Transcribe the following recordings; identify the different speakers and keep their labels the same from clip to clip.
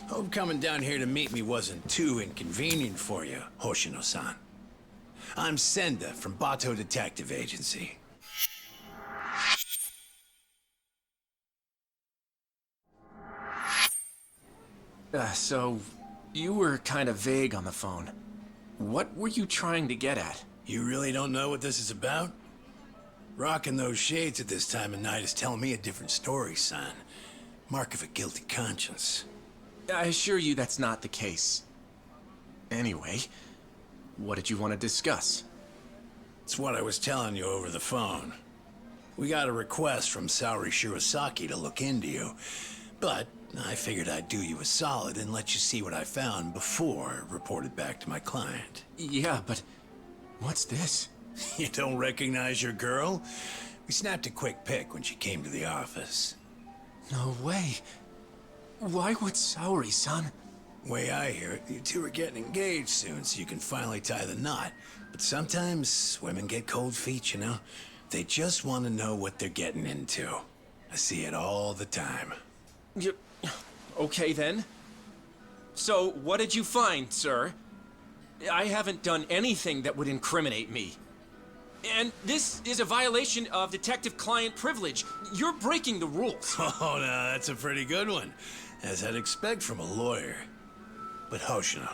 Speaker 1: Hope coming down here to meet me wasn't too inconvenient for you, Hoshino-san. I'm Senda from Bato Detective Agency.
Speaker 2: So, you were kind of vague on the phone. What were you trying to get at?
Speaker 1: You really don't know what this is about? Rocking those shades at this time of night is telling me a different story, son. Mark of a guilty conscience.
Speaker 2: I assure you that's not the case. Anyway, what did you want to discuss?
Speaker 1: It's what I was telling you over the phone. We got a request from Saori Shirosaki to look into you, but I figured I'd do you a solid and let you see what I found before I reported back to my client.
Speaker 2: Yeah, but what's this?
Speaker 1: You don't recognize your girl? We snapped a quick pic when she came to the office.
Speaker 2: No way. Why would Saori-san?
Speaker 1: Way I hear it, you two are getting engaged soon so you can finally tie the knot. But sometimes women get cold feet, you know? They just want to know what they're getting into. I see it all the time.
Speaker 2: Okay then. So, what did you find, sir? I haven't done anything that would incriminate me. And this is a violation of detective-client privilege. You're breaking the rules.
Speaker 1: Oh, no, that's a pretty good one, as I'd expect from a lawyer. But Hoshino,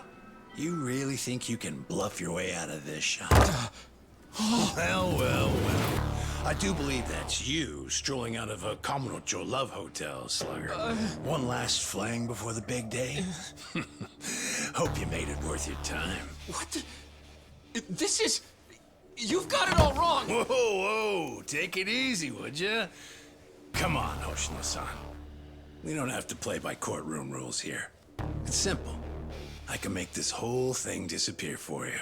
Speaker 1: you really think you can bluff your way out of this, Sean? Well. I do believe that's you strolling out of a Kamurocho love hotel, Slugger. One last fling before the big day? Hope you made it worth your time.
Speaker 2: What the... This is... You've got it all wrong!
Speaker 1: Whoa, take it easy, would ya? Come on, Hoshino-san. We don't have to play by courtroom rules here. It's simple. I can make this whole thing disappear for you.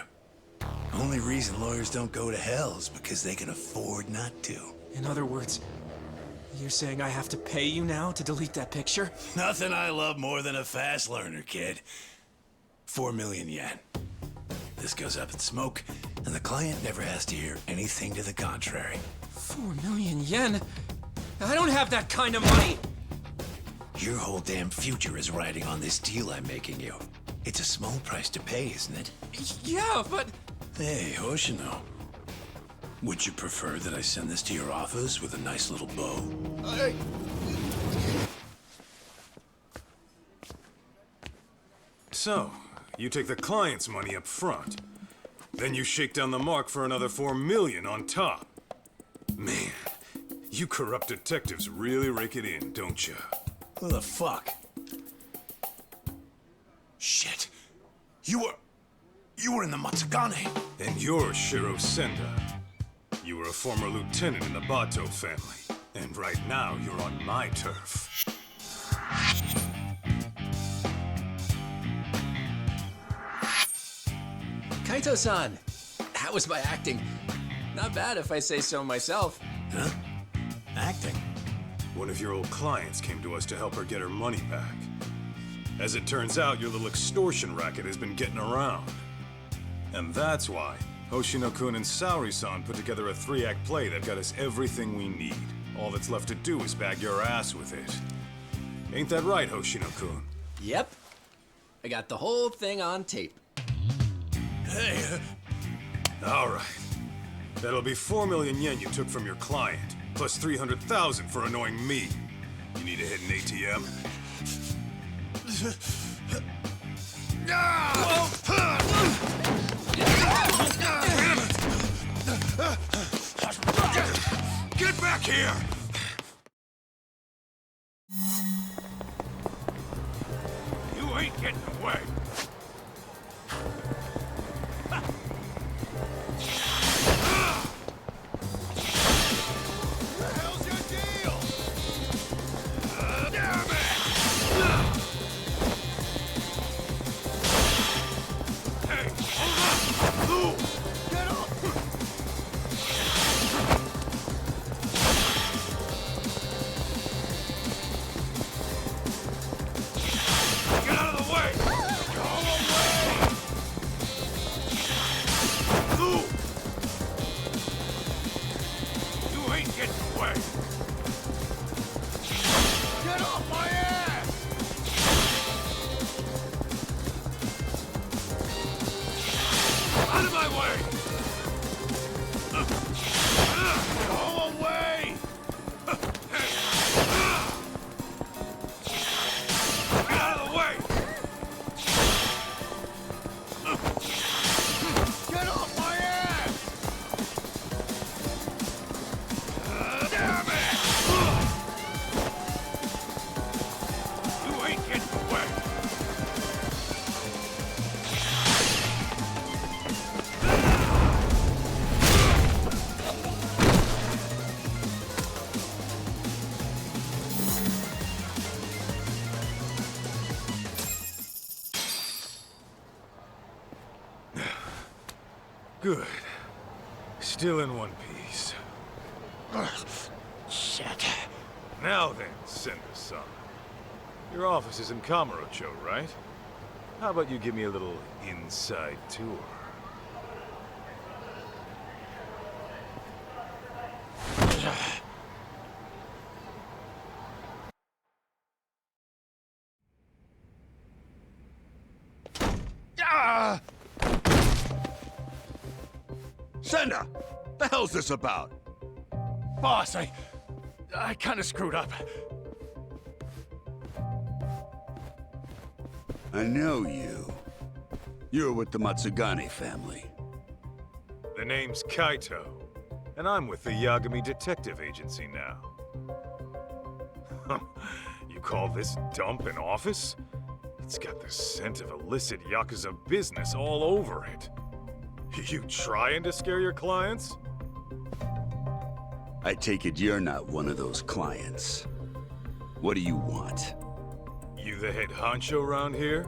Speaker 1: Only reason lawyers don't go to hell is because they can afford not to.
Speaker 2: In other words, you're saying I have to pay you now to delete that picture?
Speaker 1: Nothing I love more than a fast learner, kid. 4 million yen. This goes up in smoke, and the client never has to hear anything to the contrary.
Speaker 2: 4 million yen? I don't have that kind of money!
Speaker 1: Your whole damn future is riding on this deal I'm making you. It's a small price to pay, isn't it?
Speaker 2: Yeah, but...
Speaker 1: Hey, Hoshino. Would you prefer that I send this to your office with a nice little bow?
Speaker 3: So, you take the client's money up front. Then you shake down the mark for another 4 million on top. Man, you corrupt detectives really rake it in, don't you?
Speaker 1: Who the fuck? Shit. You were in the Matsugane.
Speaker 3: And you're Shiro Senda. You were a former lieutenant in the Bato family. And right now, you're on my turf.
Speaker 2: Kaito-san, how was my acting? Not bad if I say so myself.
Speaker 1: Huh? Acting?
Speaker 3: One of your old clients came to us to help her get her money back. As it turns out, your little extortion racket has been getting around. And that's why Hoshino-kun and Saori-san put together a 3-act play that got us everything we need. All that's left to do is bag your ass with it. Ain't that right, Hoshino-kun?
Speaker 2: Yep. I got the whole thing on tape.
Speaker 1: Hey,
Speaker 3: All right. That'll be 4 million yen you took from your client, plus 300,000 for annoying me. You need to hit an ATM? Get back here! You ain't getting away. Good. Still in one piece.
Speaker 1: Shit.
Speaker 3: Now then, Cinder-san. Your office is in Kamurocho, right? How about you give me a little inside tour?
Speaker 4: Senda! The hell's this about?
Speaker 5: Boss, I kind of screwed up.
Speaker 4: I know you. You're with the Matsugane family.
Speaker 3: The name's Kaito, and I'm with the Yagami Detective Agency now. You call this dump an office? It's got the scent of illicit Yakuza business all over it. You trying to scare your clients?
Speaker 4: I take it you're not one of those clients. What do you want?
Speaker 3: You the head honcho around here?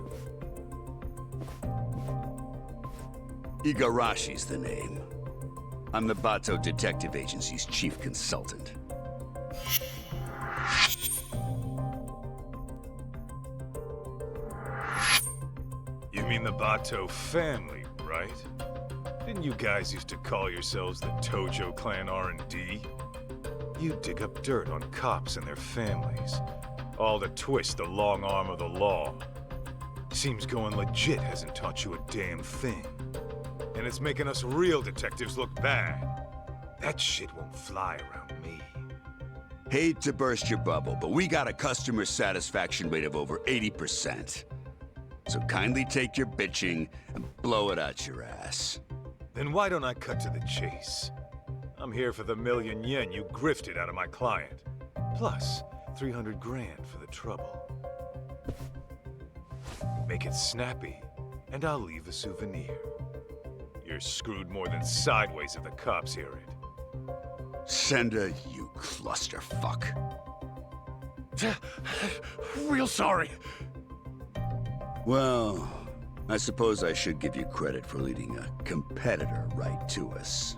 Speaker 4: Igarashi's the name. I'm the Bato Detective Agency's chief consultant.
Speaker 3: You mean the Bato family, right? Didn't you guys used to call yourselves the Tojo Clan R&D? You dig up dirt on cops and their families, all to twist the long arm of the law. Seems going legit hasn't taught you a damn thing. And it's making us real detectives look bad. That shit won't fly around me.
Speaker 4: Hate to burst your bubble, but we got a customer satisfaction rate of over 80%. So kindly take your bitching and blow it out your ass.
Speaker 3: Then why don't I cut to the chase? I'm here for the million yen you grifted out of my client. Plus, 300 grand for the trouble. Make it snappy, and I'll leave a souvenir. You're screwed more than sideways if the cops hear it.
Speaker 4: Senda, you clusterfuck.
Speaker 5: Real sorry.
Speaker 4: Well, I suppose I should give you credit for leading a competitor right to us.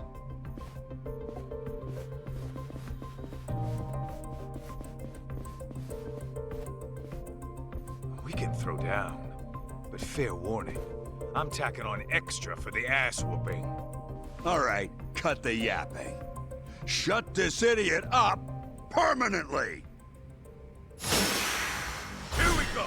Speaker 3: We can throw down, but fair warning. I'm tacking on extra for the ass whooping.
Speaker 4: All right, cut the yapping. Shut this idiot up permanently!
Speaker 3: Here we go!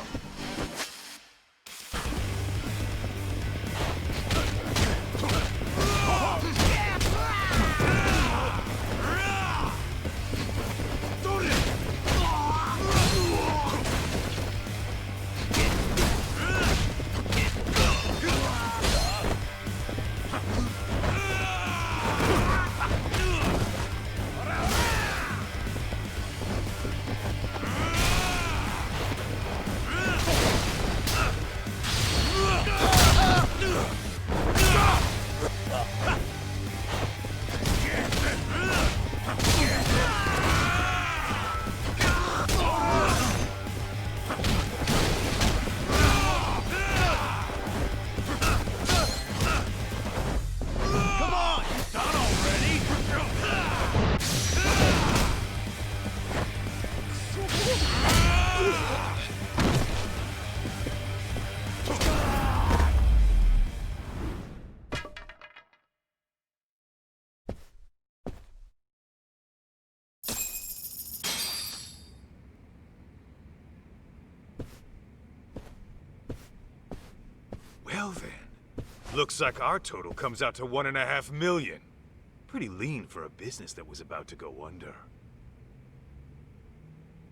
Speaker 3: Well then, looks like our total comes out to 1.5 million. Pretty lean for a business that was about to go under.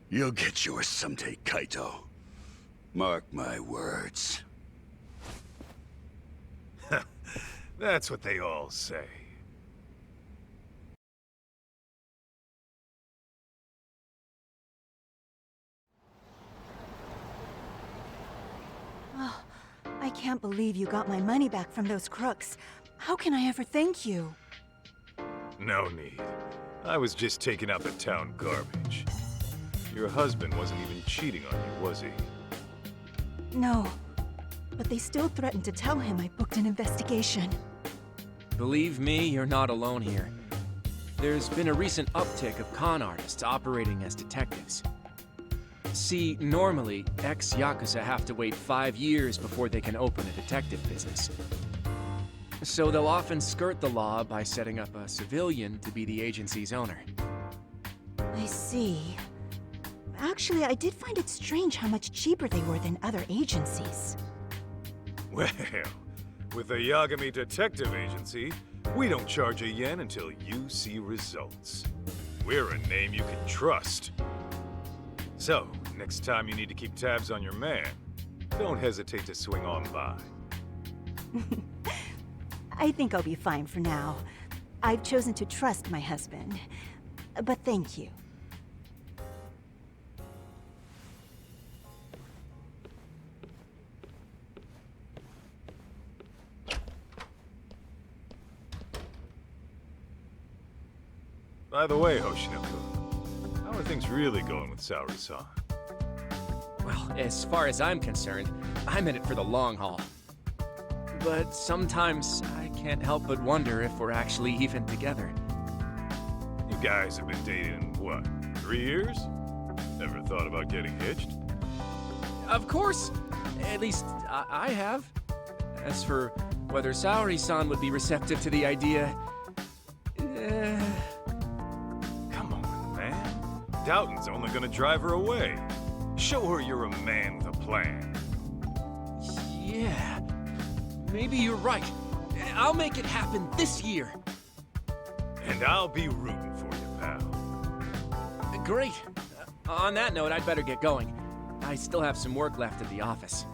Speaker 4: You'll get yours someday, Kaito. Mark my words.
Speaker 3: That's what they all say.
Speaker 6: can't believe you got my money back from those crooks. How can I ever thank you?
Speaker 3: No need. I was just taking out the town garbage. Your husband wasn't even cheating on you, was he?
Speaker 6: No. But they still threatened to tell him I booked an investigation.
Speaker 2: Believe me, you're not alone here. There's been a recent uptick of con artists operating as detectives. See, normally, ex-Yakuza have to wait 5 years before they can open a detective business. So they'll often skirt the law by setting up a civilian to be the agency's owner.
Speaker 6: I see. Actually, I did find it strange how much cheaper they were than other agencies.
Speaker 3: Well, with the Yagami Detective Agency, we don't charge a yen until you see results. We're a name you can trust. So, next time you need to keep tabs on your man, don't hesitate to swing on by.
Speaker 6: I think I'll be fine for now. I've chosen to trust my husband. But thank you.
Speaker 3: By the way, Hoshino-kun, how are things really going with Saori-san?
Speaker 2: Well, as far as I'm concerned, I'm in it for the long haul. But sometimes I can't help but wonder if we're actually even together.
Speaker 3: You guys have been dating, what, 3 years? Never thought about getting hitched?
Speaker 2: Of course! At least, I have. As for whether Saori-san would be receptive to the idea...
Speaker 3: Come on, man. Doubting's only gonna drive her away. Show her you're a man with a plan.
Speaker 2: Yeah, maybe you're right. I'll make it happen this year.
Speaker 3: And I'll be rooting for you, pal.
Speaker 2: Great. On that note, I'd better get going. I still have some work left at the office.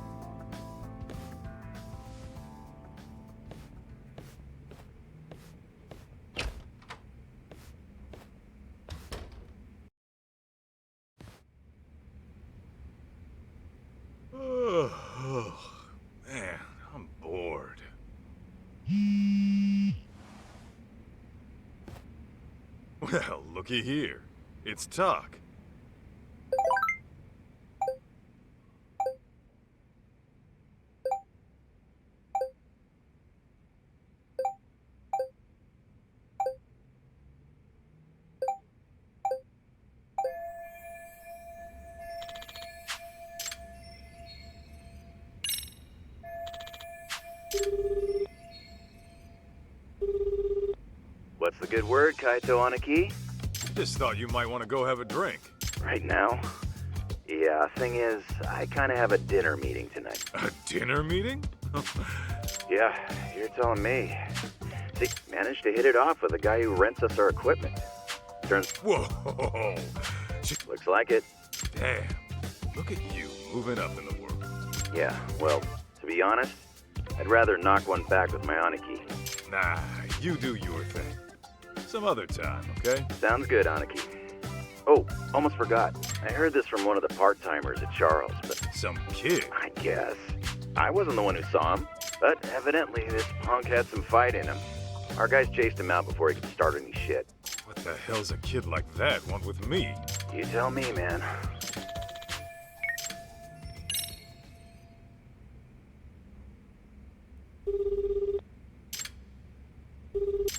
Speaker 3: Man, I'm bored. Well, looky here. It's talk.
Speaker 7: What's the good word, Kaito Aniki?
Speaker 3: Just thought you might want to go have a drink.
Speaker 7: Right now? Yeah, thing is, I kinda have a dinner meeting tonight.
Speaker 3: A dinner meeting?
Speaker 7: Yeah, you're telling me. See, managed to hit it off with the guy who rents us our equipment.
Speaker 3: Whoa!
Speaker 7: Looks like it.
Speaker 3: Damn. Look at you moving up in the world.
Speaker 7: Yeah, well, to be honest, I'd rather knock one back with my Aniki.
Speaker 3: Nah, you do your thing. Some other time, okay?
Speaker 7: Sounds good, Aniki. Oh, almost forgot. I heard this from one of the part-timers at Charles, but
Speaker 3: Some kid.
Speaker 7: I guess. I wasn't the one who saw him, but evidently this punk had some fight in him. Our guys chased him out before he could start any shit.
Speaker 3: What the hell's a kid like that want with me?
Speaker 7: You tell me, man.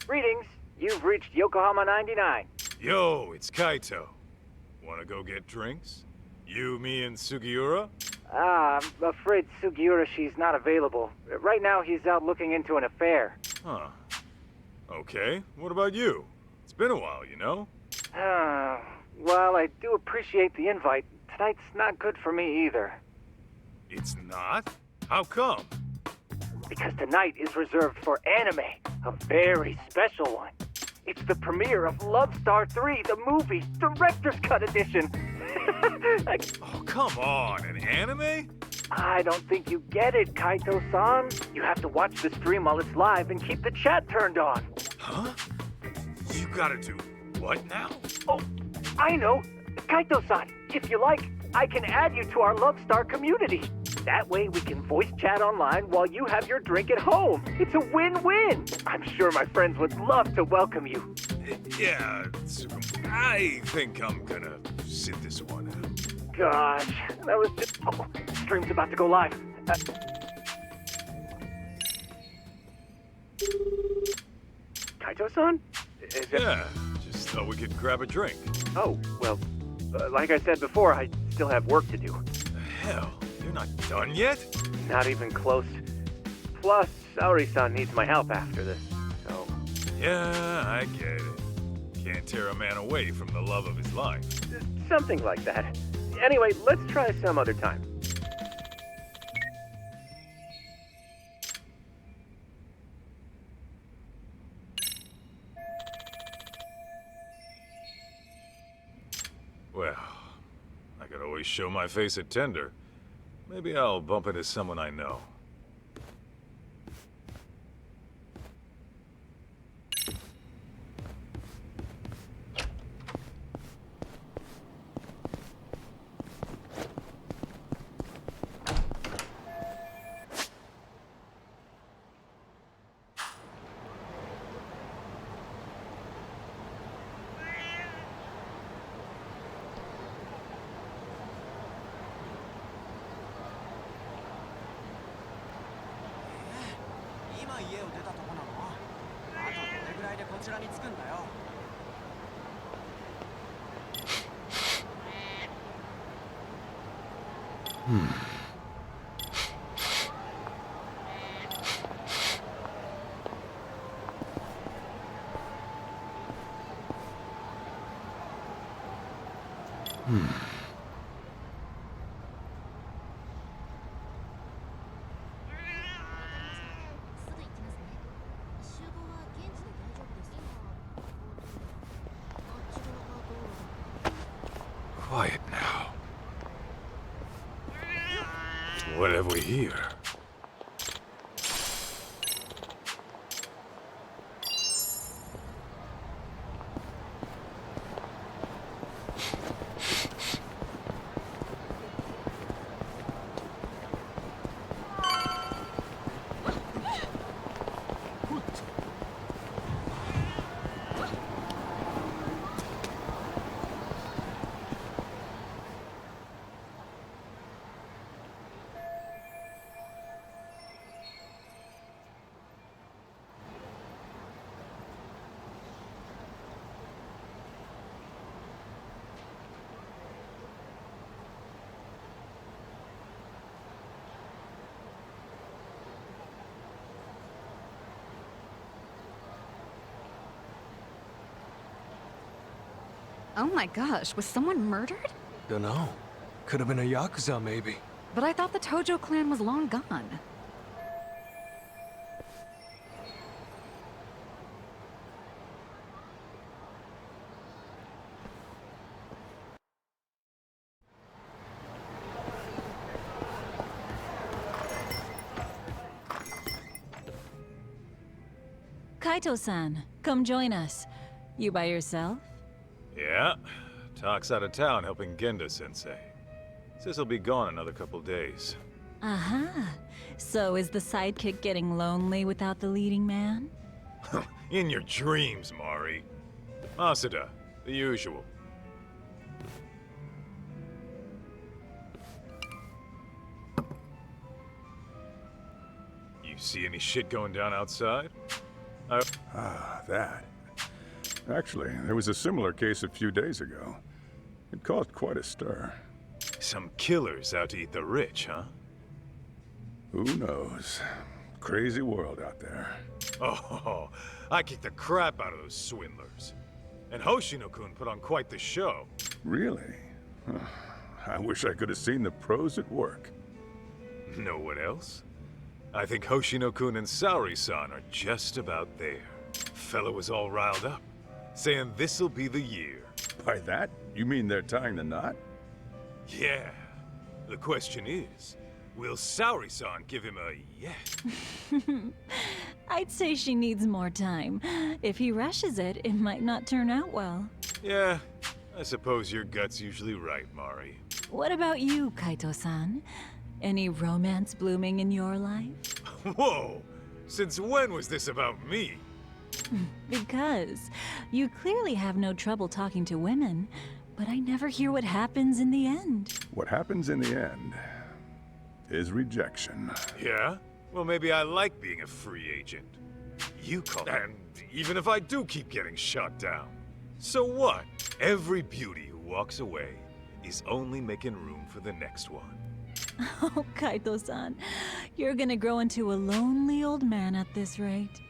Speaker 8: Greetings. You've reached Yokohama 99.
Speaker 3: Yo, it's Kaito. Wanna go get drinks? You, me, and Sugiura?
Speaker 8: I'm afraid Sugiura, she's not available. Right now, he's out looking into an affair.
Speaker 3: Huh. Okay, what about you? It's been a while, you know?
Speaker 8: Well, I do appreciate the invite. Tonight's not good for me either.
Speaker 3: It's not? How come?
Speaker 8: Because tonight is reserved for anime. A very special one. It's the premiere of Love Star 3, the movie, Director's Cut Edition.
Speaker 3: Oh, come on, an anime?
Speaker 8: I don't think you get it, Kaito-san. You have to watch the stream while it's live and keep the chat turned on.
Speaker 3: Huh? You gotta do what now?
Speaker 8: Oh, I know. Kaito-san, if you like, I can add you to our Love Star community. That way we can voice chat online while you have your drink at home. It's a win-win. I'm sure my friends would love to welcome you.
Speaker 3: Yeah, I think I'm gonna sit this one out.
Speaker 8: Gosh, that was just... Oh, stream's about to go live. Kaito-san? Is it...
Speaker 3: Yeah, just thought we could grab a drink.
Speaker 8: Oh, well, like I said before, I still have work to do.
Speaker 3: Hell, you're not done yet?
Speaker 8: Not even close. Plus, Saori-san needs my help after this, so...
Speaker 3: Yeah, I get it. Can't tear a man away from the love of his life.
Speaker 8: Something like that. Anyway, let's try some other time.
Speaker 3: Well, I could always show my face at Tender. Maybe I'll bump into someone I know. Quiet now. What have we here?
Speaker 9: Oh my gosh, was someone murdered?
Speaker 5: Dunno. Could have been a Yakuza, maybe.
Speaker 9: But I thought the Tojo clan was long gone.
Speaker 10: Kaito-san, come join us. You by yourself?
Speaker 3: Yeah. Talk's out of town helping Genda-sensei. Says he'll be gone another couple days.
Speaker 10: Aha. So is the sidekick getting lonely without the leading man?
Speaker 3: In your dreams, Mari. Masuda, the usual. You see any shit going down outside?
Speaker 11: That. Actually, there was a similar case a few days ago. It caused quite a stir.
Speaker 3: Some killers out to eat the rich, huh?
Speaker 11: Who knows? Crazy world out there.
Speaker 3: Oh, I kicked the crap out of those swindlers. And Hoshino-kun put on quite the show.
Speaker 11: Really? I wish I could have seen the pros at work.
Speaker 3: Know what else? I think Hoshino-kun and Saori-san are just about there. Fella was all riled up, saying this'll be the year.
Speaker 11: By that, you mean they're tying the knot?
Speaker 3: Yeah. The question is, will Saori-san give him a yes?
Speaker 10: I'd say she needs more time. If he rushes it, it might not turn out well.
Speaker 3: Yeah, I suppose your gut's usually right, Mari.
Speaker 10: What about you, Kaito-san? Any romance blooming in your life?
Speaker 3: Whoa! Since when was this about me?
Speaker 10: Because you clearly have no trouble talking to women, but I never hear what happens in the end.
Speaker 11: What happens in the end is rejection.
Speaker 3: Yeah? Well, maybe I like being a free agent. You call it. And even if I do keep getting shot down, so what? Every beauty who walks away is only making room for the next one.
Speaker 10: Oh, Kaito-san, you're gonna grow into a lonely old man at this rate.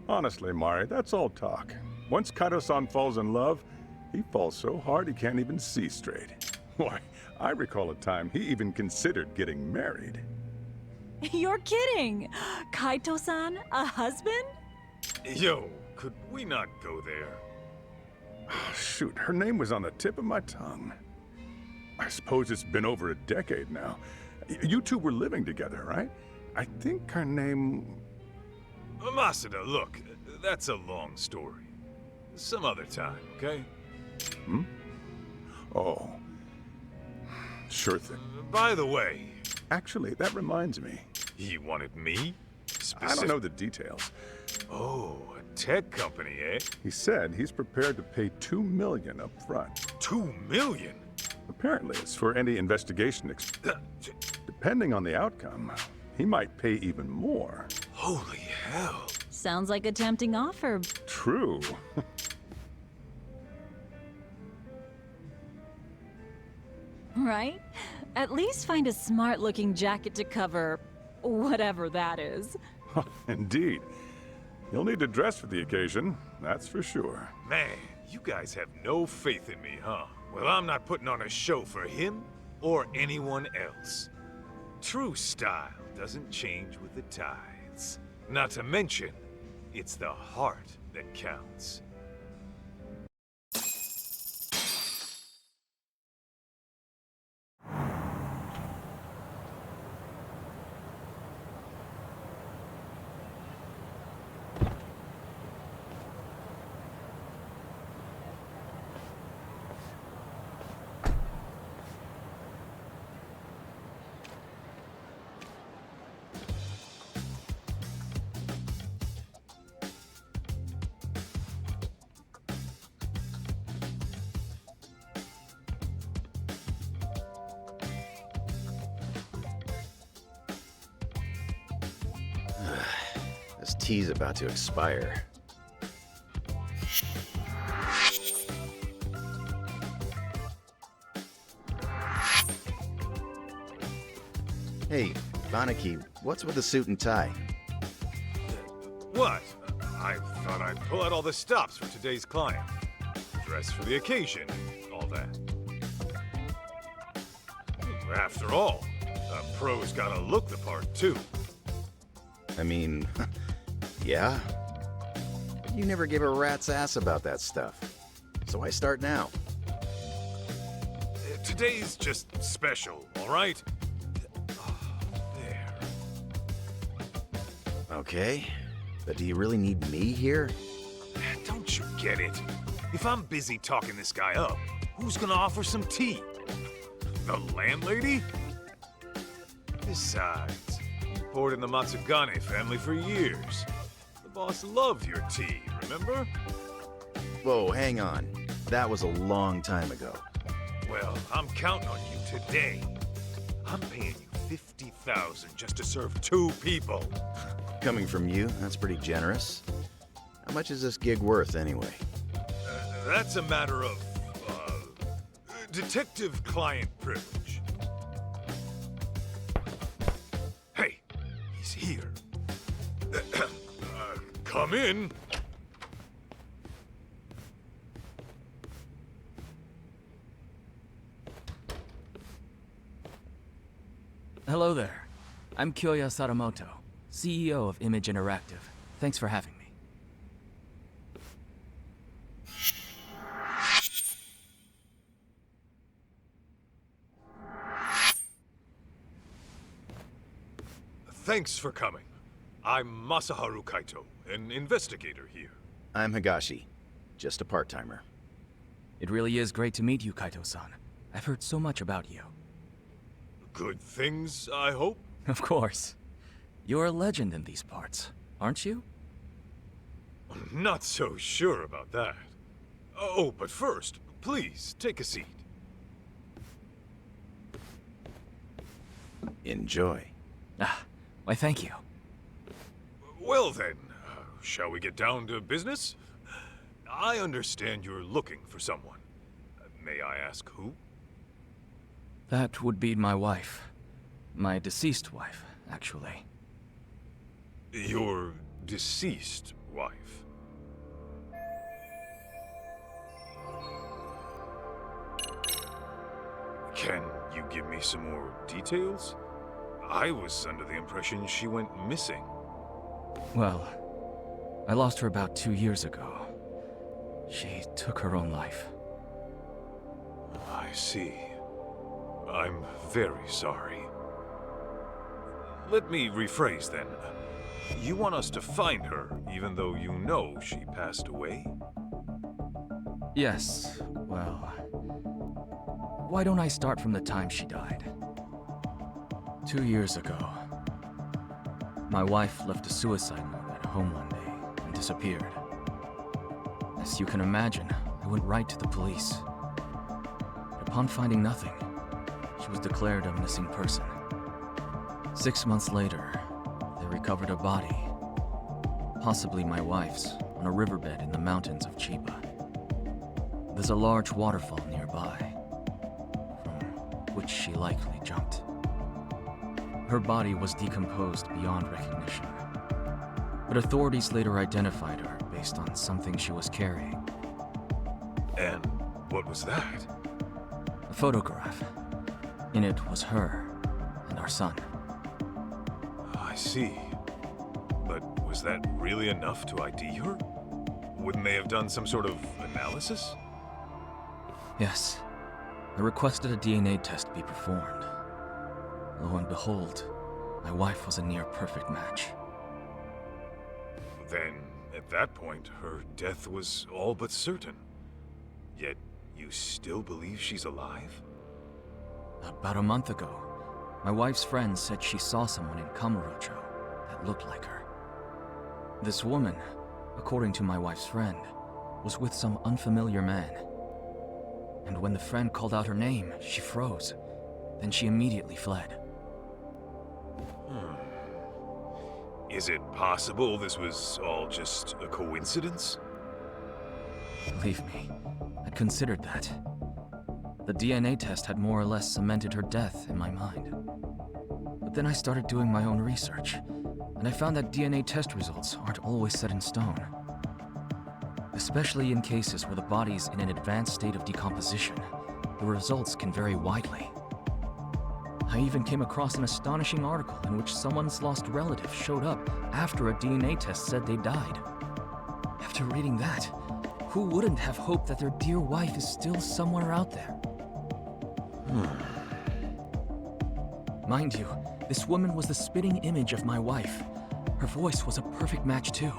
Speaker 11: Honestly, Mari, that's all talk. Once Kaito-san falls in love, he falls so hard he can't even see straight. Why, I recall a time he even considered getting married.
Speaker 10: You're kidding! Kaito-san, a husband?
Speaker 3: Yo, could we not go there?
Speaker 11: Shoot, her name was on the tip of my tongue. I suppose it's been over a decade now. You two were living together, right? I think her name...
Speaker 3: Masuda, look, that's a long story. Some other time, okay?
Speaker 11: Hmm? Oh. Sure thing.
Speaker 3: By the way...
Speaker 11: Actually, that reminds me.
Speaker 3: He wanted me?
Speaker 11: I don't know the details.
Speaker 3: Oh, a tech company, eh?
Speaker 11: He said he's prepared to pay $2 million up front.
Speaker 3: $2 million?
Speaker 11: Apparently, it's for any investigation. Depending on the outcome, he might pay even more.
Speaker 3: Holy hell.
Speaker 10: Sounds like a tempting offer.
Speaker 11: True.
Speaker 10: Right? At least find a smart-looking jacket to cover whatever that is.
Speaker 11: Indeed. You'll need to dress for the occasion, that's for sure.
Speaker 3: Man, you guys have no faith in me, huh? Well, I'm not putting on a show for him or anyone else. True style doesn't change with the tides. Not to mention, it's the heart that counts.
Speaker 7: This tea's about to expire. Hey, Banaki, what's with the suit and tie?
Speaker 3: What? I thought I'd pull out all the stops for today's client. Dress for the occasion, all that. After all, a pro's gotta look the part, too.
Speaker 7: I mean, yeah. You never gave a rat's ass about that stuff. So I start now.
Speaker 3: Today's just special, all right? There.
Speaker 7: Okay, but do you really need me here?
Speaker 3: Don't you get it? If I'm busy talking this guy up, who's gonna offer some tea? The landlady? Besides, you poured in the Matsugane family for years. The boss loved your tea, remember?
Speaker 7: Whoa, hang on. That was a long time ago.
Speaker 3: Well, I'm counting on you today. I'm paying you $50,000 just to serve 2 people.
Speaker 7: Coming from you, that's pretty generous. How much is this gig worth, anyway?
Speaker 3: That's a matter of, detective-client privilege. Hey, he's here. Come in.
Speaker 12: Hello there. I'm Kyoya Sadamoto, CEO of Image Interactive. Thanks for having me.
Speaker 3: Thanks for coming. I'm Masaharu Kaito, an investigator here.
Speaker 7: I'm Higashi, just a part-timer.
Speaker 12: It really is great to meet you, Kaito-san. I've heard so much about you.
Speaker 3: Good things, I hope?
Speaker 12: Of course. You're a legend in these parts, aren't you?
Speaker 3: I'm not so sure about that. Oh, but first, please, take a seat.
Speaker 7: Enjoy.
Speaker 12: Ah, why thank you.
Speaker 3: Well then, shall we get down to business? I understand you're looking for someone. May I ask who?
Speaker 12: That would be my wife. My deceased wife, actually.
Speaker 3: Your deceased wife. Can you give me some more details? I was under the impression she went missing.
Speaker 12: Well, I lost her about 2 years ago. She took her own life.
Speaker 3: I see. I'm very sorry. Let me rephrase then. You want us to find her, even though you know she passed away?
Speaker 12: Yes, well... Why don't I start from the time she died? 2 years ago, my wife left a suicide note at home one day and disappeared. As you can imagine, I went right to the police. But upon finding nothing, she was declared a missing person. 6 months later, they recovered a body, possibly my wife's, on a riverbed in the mountains of Chiba. There's a large waterfall nearby, from which she likely jumped. Her body was decomposed beyond recognition, but authorities later identified her based on something she was carrying.
Speaker 3: And what was that?
Speaker 12: A photograph. In it was her and our son.
Speaker 3: I see. But was that really enough to ID her? Wouldn't they have done some sort of analysis?
Speaker 12: Yes. I requested a DNA test be performed. Lo and behold, my wife was a near-perfect match.
Speaker 3: Then, at that point, her death was all but certain. Yet, you still believe she's alive?
Speaker 12: About a month ago, my wife's friend said she saw someone in Kamurocho that looked like her. This woman, according to my wife's friend, was with some unfamiliar man. And when the friend called out her name, she froze. Then she immediately fled.
Speaker 3: Is it possible this was all just a coincidence?
Speaker 12: Believe me, I'd considered that. The DNA test had more or less cemented her death in my mind. But then I started doing my own research, and I found that DNA test results aren't always set in stone. Especially in cases where the body's in an advanced state of decomposition, the results can vary widely. I even came across an astonishing article in which someone's lost relative showed up after a DNA test said they died. After reading that, who wouldn't have hoped that their dear wife is still somewhere out there? Mind you, this woman was the spitting image of my wife. Her voice was a perfect match too.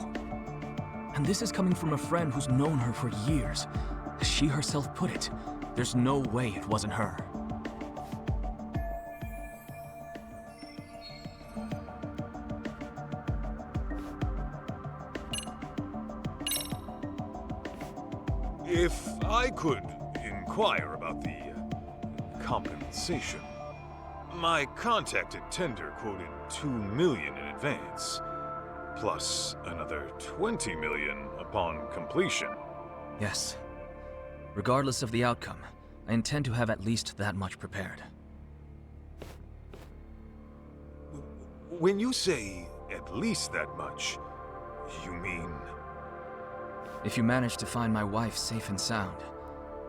Speaker 12: And this is coming from a friend who's known her for years. As she herself put it, there's no way it wasn't her.
Speaker 3: If I could inquire about the compensation. My contact at Tender quoted $2 million in advance, plus another $20 million upon completion.
Speaker 12: Yes. Regardless of the outcome, I intend to have at least that much prepared.
Speaker 3: When you say at least that much, you mean...
Speaker 12: If you manage to find my wife safe and sound,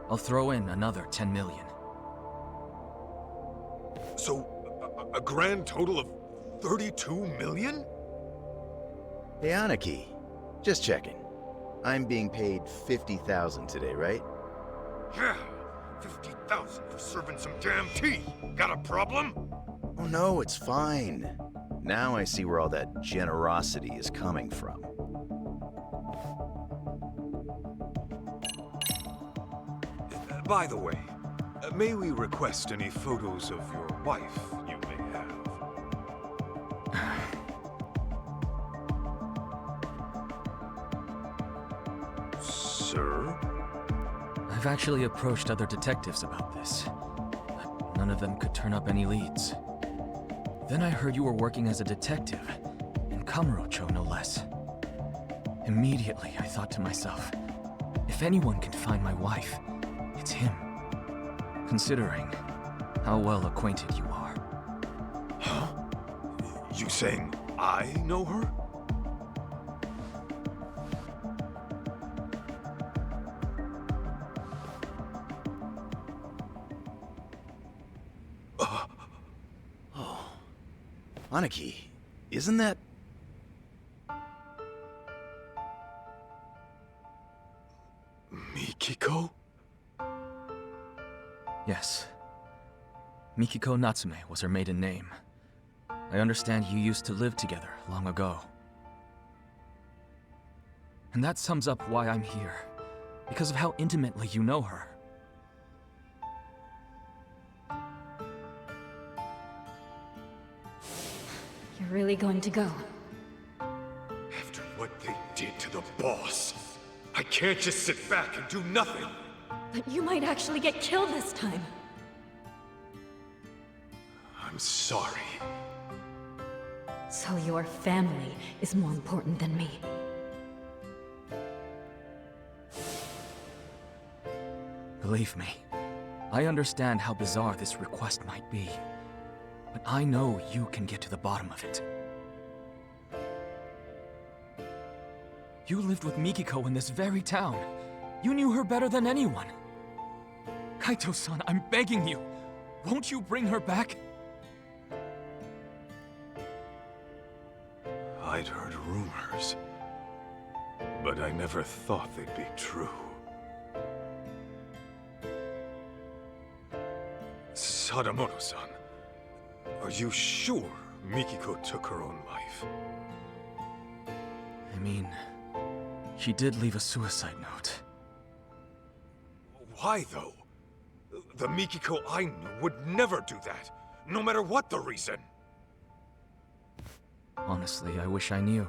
Speaker 12: I'll throw in another 10 million.
Speaker 3: So, a grand total of 32 million?
Speaker 7: Hey, Aniki. Just checking. I'm being paid 50,000 today, right?
Speaker 3: Yeah, 50,000 for serving some damn tea. Got a problem?
Speaker 7: Oh no, it's fine. Now I see where all that generosity is coming from.
Speaker 3: By the way, May we request any photos of your wife you may have? Sir?
Speaker 12: I've actually approached other detectives about this, but none of them could turn up any leads. Then I heard you were working as a detective, in Kamurocho no less. Immediately, I thought to myself, if anyone can find my wife, it's him. Considering how well acquainted you are.
Speaker 3: Huh? You saying I know her?
Speaker 7: Aniki, isn't that...
Speaker 3: Mikiko?
Speaker 12: Yes. Mikiko Natsume was her maiden name. I understand you used to live together long ago. And that sums up why I'm here. Because of how intimately you know her.
Speaker 9: You're really going to go?
Speaker 3: After what they did to the boss, I can't just sit back and do nothing.
Speaker 9: But you might actually get killed this time.
Speaker 3: I'm sorry.
Speaker 9: So your family is more important than me.
Speaker 12: Believe me, I understand how bizarre this request might be. But I know you can get to the bottom of it. You lived with Mikiko in this very town. You knew her better than anyone. Kaito-san, I'm begging you. Won't you bring her back?
Speaker 3: I'd heard rumors, but I never thought they'd be true. Sadamoto-san, are you sure Mikiko took her own life?
Speaker 12: I mean, she did leave a suicide note.
Speaker 3: Why, though? The Mikiko I knew would never do that, no matter what the reason.
Speaker 12: Honestly, I wish I knew.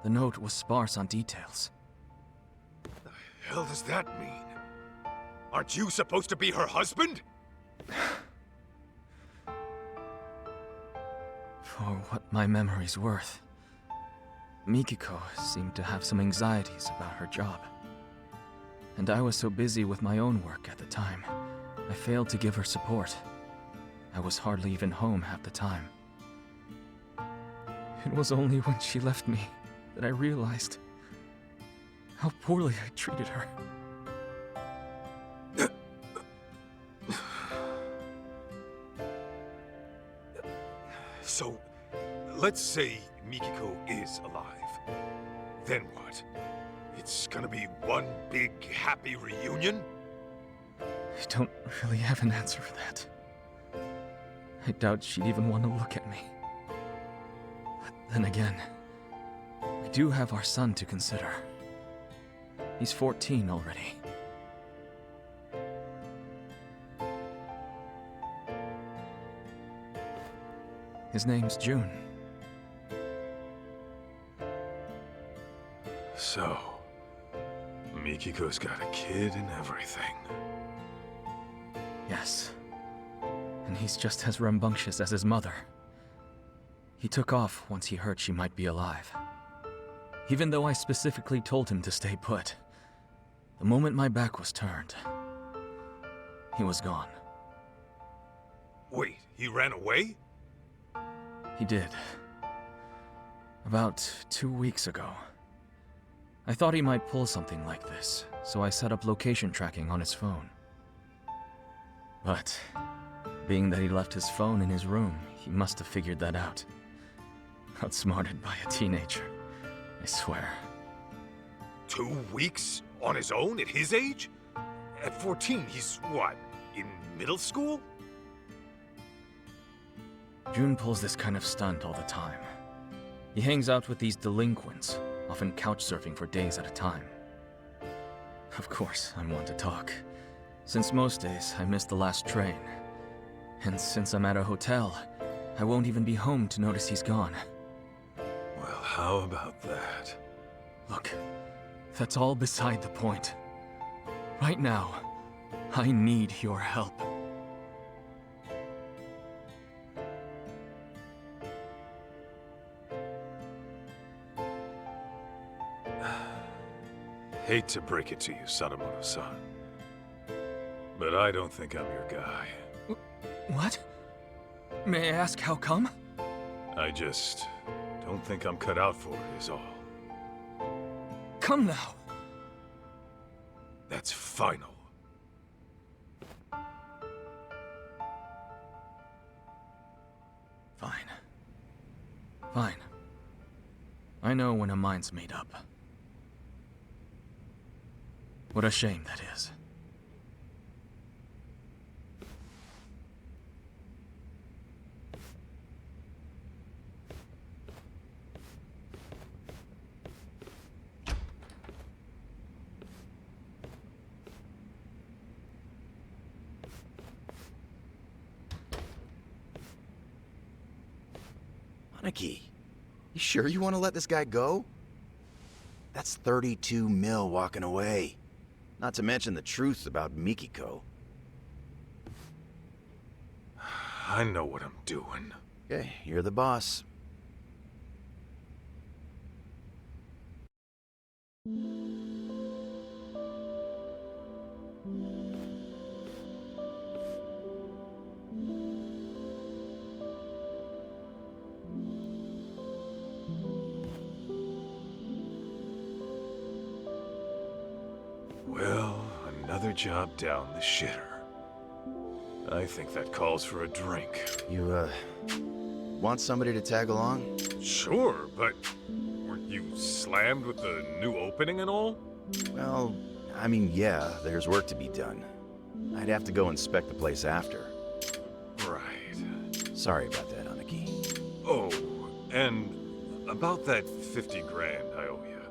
Speaker 12: The note was sparse on details.
Speaker 3: The hell does that mean? Aren't you supposed to be her husband?
Speaker 12: For what my memory's worth, Mikiko seemed to have some anxieties about her job. And I was so busy with my own work at the time, I failed to give her support. I was hardly even home half the time. It was only when she left me that I realized how poorly I treated her.
Speaker 3: So, let's say Mikiko is alive. Then what? It's gonna be one big happy reunion?
Speaker 12: I don't really have an answer for that. I doubt she'd even want to look at me. But then again, we do have our son to consider. He's 14 already. His name's June.
Speaker 3: So, Mikiko's got a kid and everything.
Speaker 12: Yes. And he's just as rambunctious as his mother. He took off once he heard she might be alive. Even though I specifically told him to stay put. The moment my back was turned, he was gone.
Speaker 3: Wait, he ran away?
Speaker 12: He did. About 2 weeks ago. I thought he might pull something like this, so I set up location tracking on his phone. But, being that he left his phone in his room, he must have figured that out. Outsmarted by a teenager, I swear.
Speaker 3: 2 weeks? On his own, at his age? At 14, he's what, in middle school?
Speaker 12: June pulls this kind of stunt all the time. He hangs out with these delinquents, often couch surfing for days at a time. Of course, I'm one to talk. Since most days, I missed the last train. And since I'm at a hotel, I won't even be home to notice he's gone.
Speaker 3: Well, how about that?
Speaker 12: Look, that's all beside the point. Right now, I need your help.
Speaker 3: Hate to break it to you, Sadamoto-san, but I don't think I'm your guy.
Speaker 12: What? May I ask how come?
Speaker 3: I just don't think I'm cut out for it, is all.
Speaker 12: Come now.
Speaker 3: That's final.
Speaker 12: Fine. Fine. I know when a mind's made up. What a shame that is.
Speaker 7: Aniki, you sure you want to let this guy go? That's 32 mil walking away. Not to mention the truth about Mikiko.
Speaker 3: I know what I'm doing.
Speaker 7: Okay, you're the boss.
Speaker 3: Well, another job down the shitter. I think that calls for a drink.
Speaker 7: You, want somebody to tag along?
Speaker 3: Sure, but weren't you slammed with the new opening and all?
Speaker 7: Well, I mean, yeah, there's work to be done. I'd have to go inspect the place after.
Speaker 3: Right.
Speaker 7: Sorry about that, Aniki.
Speaker 3: Oh, and about that 50 grand I owe you.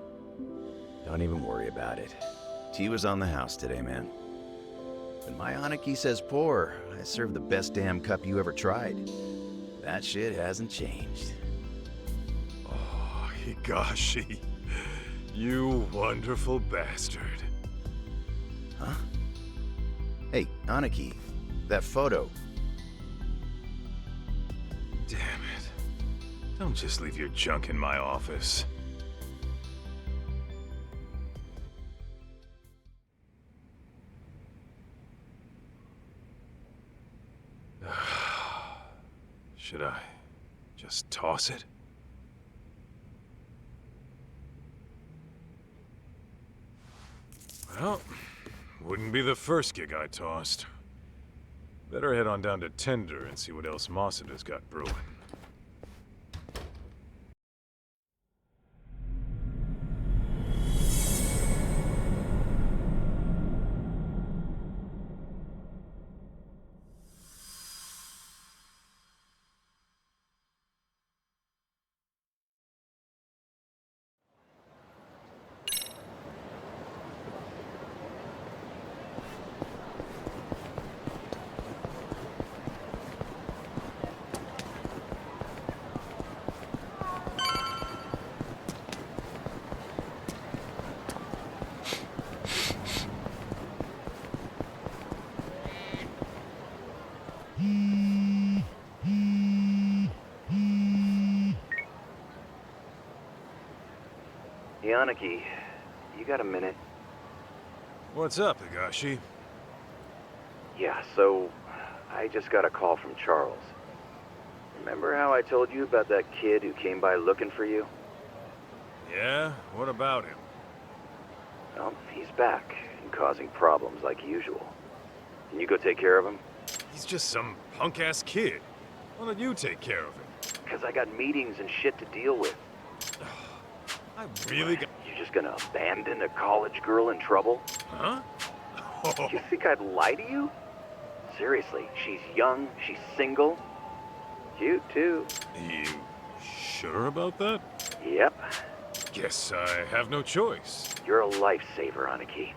Speaker 7: Don't even worry about it. Tea was on the house today, man. When my Aniki says pour, I serve the best damn cup you ever tried. That shit hasn't changed.
Speaker 3: Oh, Higashi. You wonderful bastard.
Speaker 7: Huh? Hey, Aniki, that photo.
Speaker 3: Damn it. Don't just leave your junk in my office. Should I just toss it? Well, wouldn't be the first gig I tossed. Better head on down to Tender and see what else Masuda's got brewing.
Speaker 7: Aniki, you got a minute?
Speaker 3: What's up, Higashi?
Speaker 7: Yeah, so I just got a call from Charles. Remember how I told you about that kid who came by looking for you?
Speaker 3: Yeah? What about him?
Speaker 7: Well, he's back and causing problems like usual. Can you go take care of him?
Speaker 3: He's just some punk-ass kid. Why don't you take care of him?
Speaker 7: Because I got meetings and shit to deal with.
Speaker 3: I really got...
Speaker 7: You just gonna abandon a college girl in trouble?
Speaker 3: Huh?
Speaker 7: You think I'd lie to you? Seriously, she's young, she's single. Cute, too.
Speaker 3: You sure about that?
Speaker 7: Yep.
Speaker 3: Guess I have no choice.
Speaker 7: You're a lifesaver, Aniki.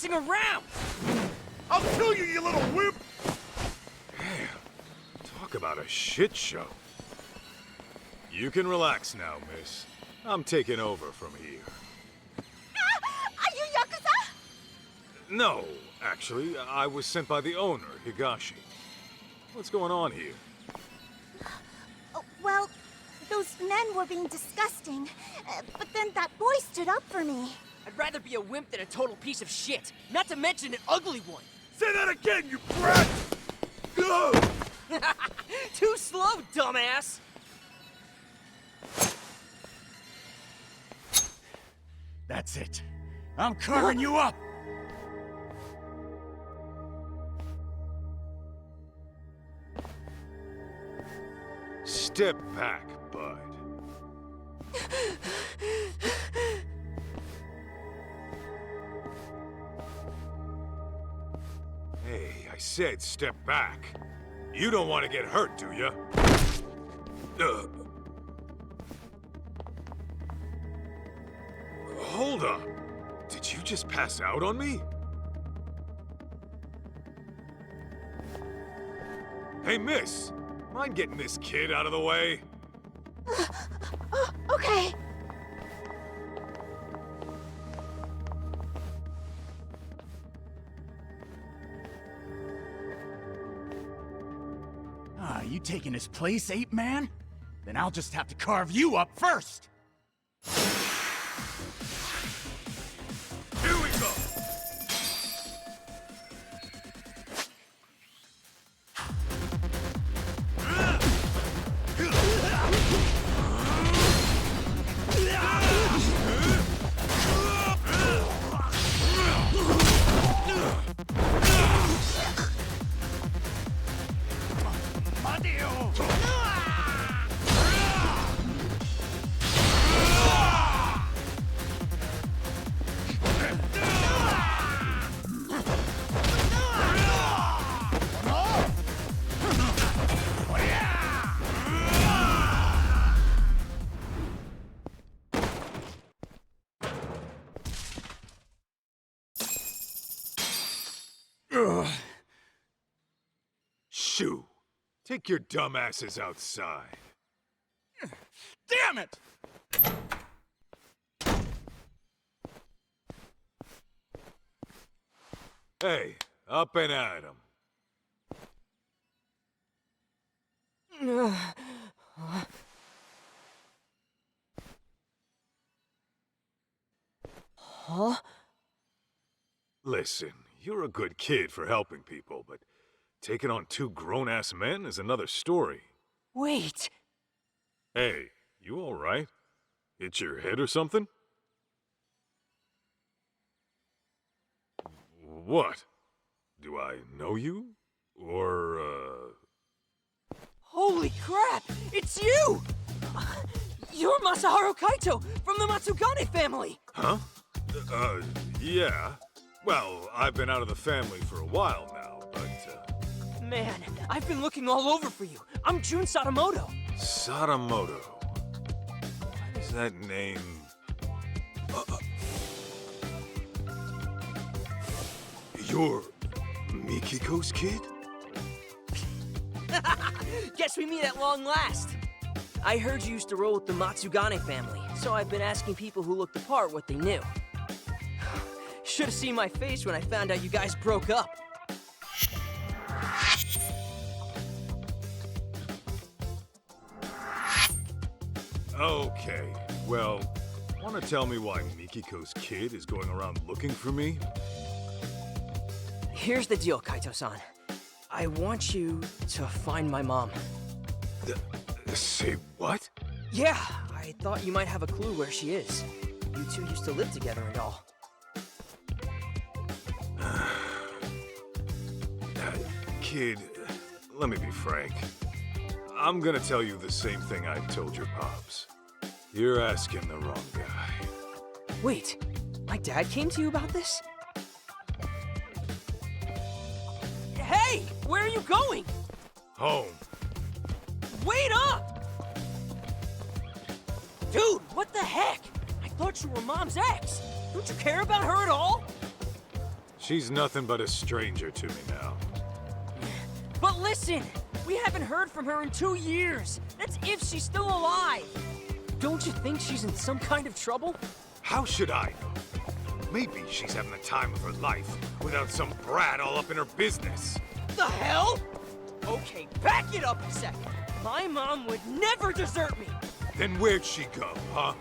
Speaker 13: messing around!
Speaker 5: I'll kill you, you little wimp!
Speaker 3: Damn, talk about a shit show. You can relax now, miss. I'm taking over from here.
Speaker 6: Are you Yakuza?
Speaker 3: No, actually, I was sent by the owner, Higashi. What's going on here?
Speaker 6: Oh, well, those men were being disgusting, but then that boy stood up for me.
Speaker 13: I'd rather be a wimp than a total piece of shit, not to mention an ugly one.
Speaker 5: Say that again, you brat! Ugh!
Speaker 13: Too slow, dumbass!
Speaker 5: That's it. I'm carving you up!
Speaker 3: Step back, bud. Hey, I said step back. You don't want to get hurt, do you? Hold up. Did you just pass out on me? Hey, miss. Mind getting this kid out of the way?
Speaker 6: Okay.
Speaker 5: Ah, you taking his place, ape man? Then I'll just have to carve you up first! Here we go!
Speaker 3: Shoo! Take your dumbasses outside.
Speaker 5: Damn it!
Speaker 3: Hey, up and at 'em.
Speaker 13: Huh?
Speaker 3: Listen, you're a good kid for helping people, but taking on two grown-ass men is another story.
Speaker 13: Wait!
Speaker 3: Hey, you all right? Hit your head or something? What? Do I know you? Or,
Speaker 13: Holy crap! It's you! You're Masaharu Kaito from the Matsugane family!
Speaker 3: Huh? Yeah. Well, I've been out of the family for a while now, but,
Speaker 13: Man, I've been looking all over for you. I'm Jun Sadamoto.
Speaker 3: Sadamoto. Why does that name... You're Mikiko's kid?
Speaker 13: Guess we meet at long last. I heard you used to roll with the Matsugane family, so I've been asking people who looked the part what they knew. Should have seen my face when I found out you guys broke up.
Speaker 3: Okay, well, want to tell me why Mikiko's kid is going around looking for me?
Speaker 13: Here's the deal, Kaito-san. I want you to find my mom.
Speaker 3: Say what?
Speaker 13: Yeah, I thought you might have a clue where she is. You two used to live together and all.
Speaker 3: Kid, let me be frank. I'm gonna tell you the same thing I told your pops. You're asking the wrong guy.
Speaker 13: Wait, my dad came to you about this? Hey, where are you going?
Speaker 3: Home.
Speaker 13: Wait up! Dude, what the heck? I thought you were Mom's ex. Don't you care about her at all?
Speaker 3: She's nothing but a stranger to me now.
Speaker 13: But listen! We haven't heard from her in 2 years! That's if she's still alive! Don't you think she's in some kind of trouble?
Speaker 3: How should I know? Maybe she's having the time of her life without some brat all up in her business.
Speaker 13: The hell? Okay, back it up a second. My mom would never desert me!
Speaker 3: Then where'd she go, huh?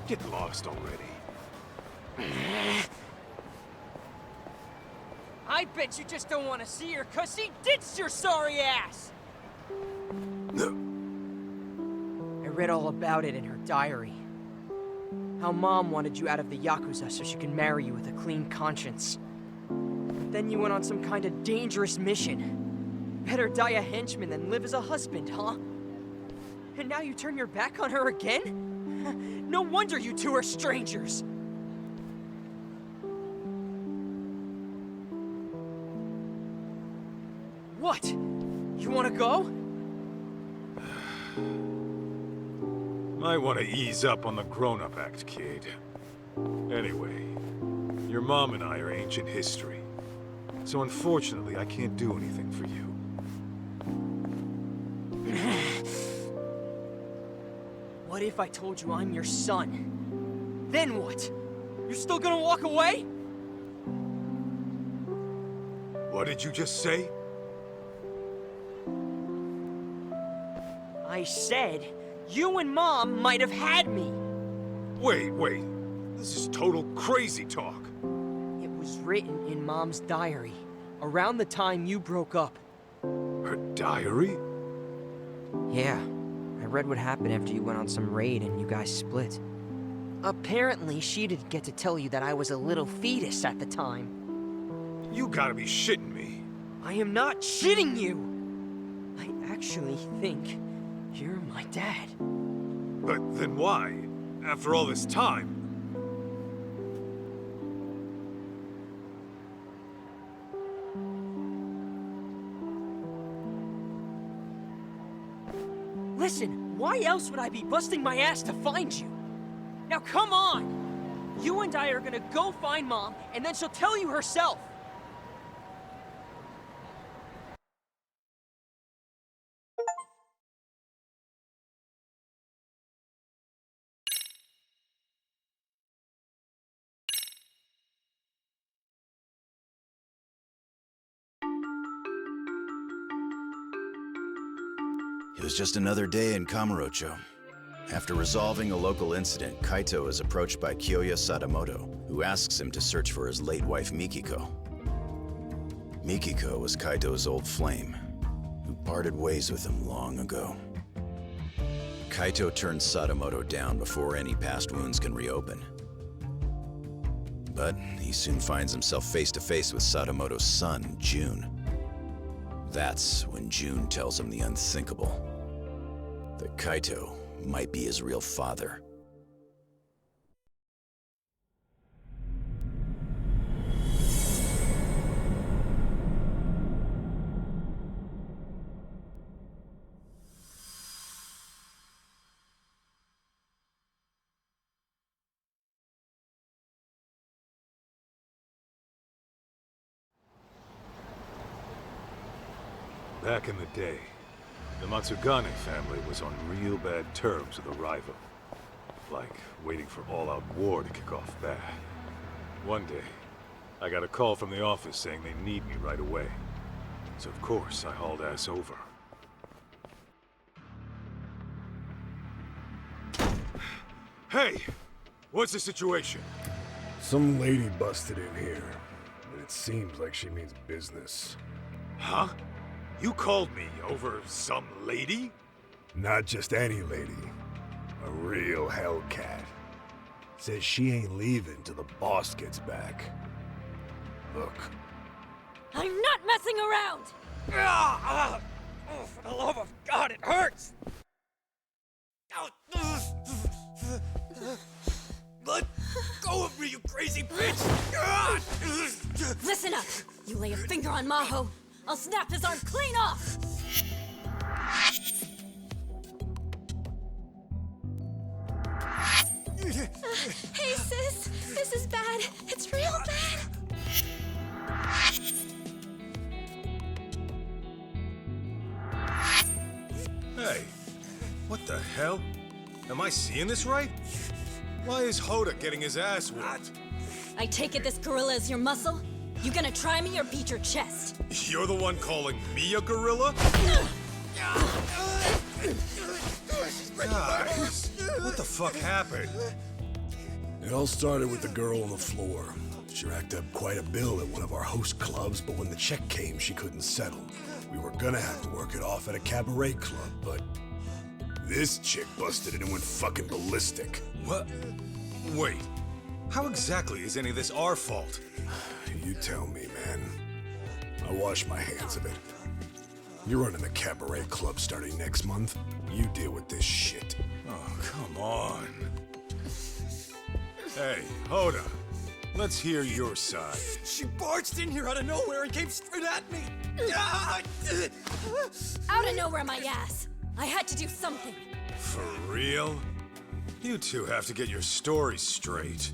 Speaker 3: Get lost already.
Speaker 13: I bet you just don't want to see her, 'cause she ditched your sorry ass! I read all about it in her diary. How Mom wanted you out of the Yakuza so she could marry you with a clean conscience. But then you went on some kind of dangerous mission. Better die a henchman than live as a husband, huh? And now you turn your back on her again? No wonder you two are strangers! What? You wanna go?
Speaker 3: Might want to ease up on the grown-up act, kid. Anyway, your mom and I are ancient history. So unfortunately, I can't do anything for you.
Speaker 13: What if I told you I'm your son? Then what? You're still gonna walk away?
Speaker 3: What did you just say?
Speaker 13: I said, you and Mom might have had me.
Speaker 3: Wait. This is total crazy talk.
Speaker 13: It was written in Mom's diary, around the time you broke up.
Speaker 3: Her diary?
Speaker 13: Yeah. I read what happened after you went on some raid and you guys split. Apparently, she didn't get to tell you that I was a little fetus at the time.
Speaker 3: You gotta be shitting me.
Speaker 13: I am not shitting you! I actually think you're my dad.
Speaker 3: But then why? After all this time?
Speaker 13: Listen, why else would I be busting my ass to find you? Now come on! You and I are gonna go find Mom, and then she'll tell you herself!
Speaker 7: It was just another day in Kamurocho. After resolving a local incident, Kaito is approached by Kyoya Sadamoto, who asks him to search for his late wife Mikiko. Mikiko was Kaito's old flame, who parted ways with him long ago. Kaito turns Sadamoto down before any past wounds can reopen. But he soon finds himself face to face with Sadamoto's son, Jun. That's when Jun tells him the unthinkable. That Kaito might be his real father.
Speaker 3: Back in the day, the Matsugane family was on real bad terms with a rival. Like waiting for all-out war to kick off bad. One day, I got a call from the office saying they need me right away. So of course, I hauled ass over. Hey! What's the situation?
Speaker 14: Some lady busted in here, but it seems like she means business.
Speaker 3: Huh? You called me over some lady?
Speaker 14: Not just any lady. A real Hellcat. Says she ain't leaving till the boss gets back. Look.
Speaker 15: I'm not messing around!
Speaker 13: Oh, for the love of God, it hurts!
Speaker 1: Let go of me, you crazy bitch!
Speaker 15: Listen up! You lay a finger on Maho, I'll snap his arm clean off!
Speaker 6: Hey, sis! This is bad. It's real bad.
Speaker 3: Hey, what the hell? Am I seeing this right? Why is Hoda getting his ass whooped?
Speaker 15: I take it this gorilla is your muscle? You gonna try me or beat your chest?
Speaker 3: You're the one calling me a gorilla? Guys, what the fuck happened?
Speaker 14: It all started with the girl on the floor. She racked up quite a bill at one of our host clubs, but when the check came, she couldn't settle. We were gonna have to work it off at a cabaret club, but this chick busted in and went fucking ballistic.
Speaker 3: What? Wait, how exactly is any of this our fault?
Speaker 14: You tell me, man. I wash my hands of it. You're running the cabaret club starting next month. You deal with this shit.
Speaker 3: Oh, come on. Hey, Hoda. Let's hear your side.
Speaker 16: She barged in here out of nowhere and came straight at me.
Speaker 15: Out of nowhere, my ass. I had to do something.
Speaker 3: For real? You two have to get your stories straight.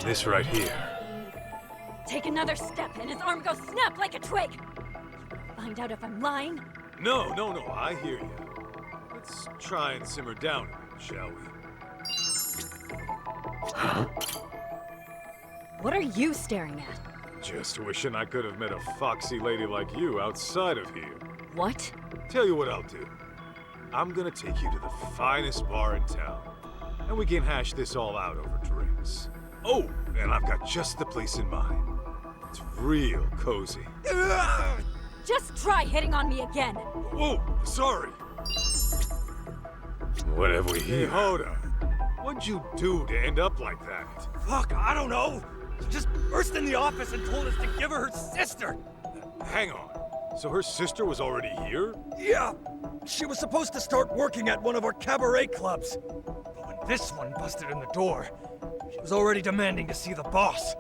Speaker 3: This right here.
Speaker 15: Take another step and his arm goes snap like a twig. Find out if I'm lying?
Speaker 3: No, I hear you. Let's try and simmer down a bit, shall we?
Speaker 9: What are you staring at?
Speaker 3: Just wishing I could have met a foxy lady like you outside of here.
Speaker 9: What?
Speaker 3: Tell you what I'll do. I'm gonna take you to the finest bar in town, and we can hash this all out over drinks. Oh, and I've got just the place in mind. It's real cozy.
Speaker 15: Just try hitting on me again.
Speaker 3: Whoa, sorry. What have we here? Hey, Hoda, what'd you do to end up like that?
Speaker 16: Fuck, I don't know. She just burst in the office and told us to give her her sister.
Speaker 3: Hang on. So her sister was already here?
Speaker 16: Yeah. She was supposed to start working at one of our cabaret clubs. But when this one busted in the door, she was already demanding to see the boss.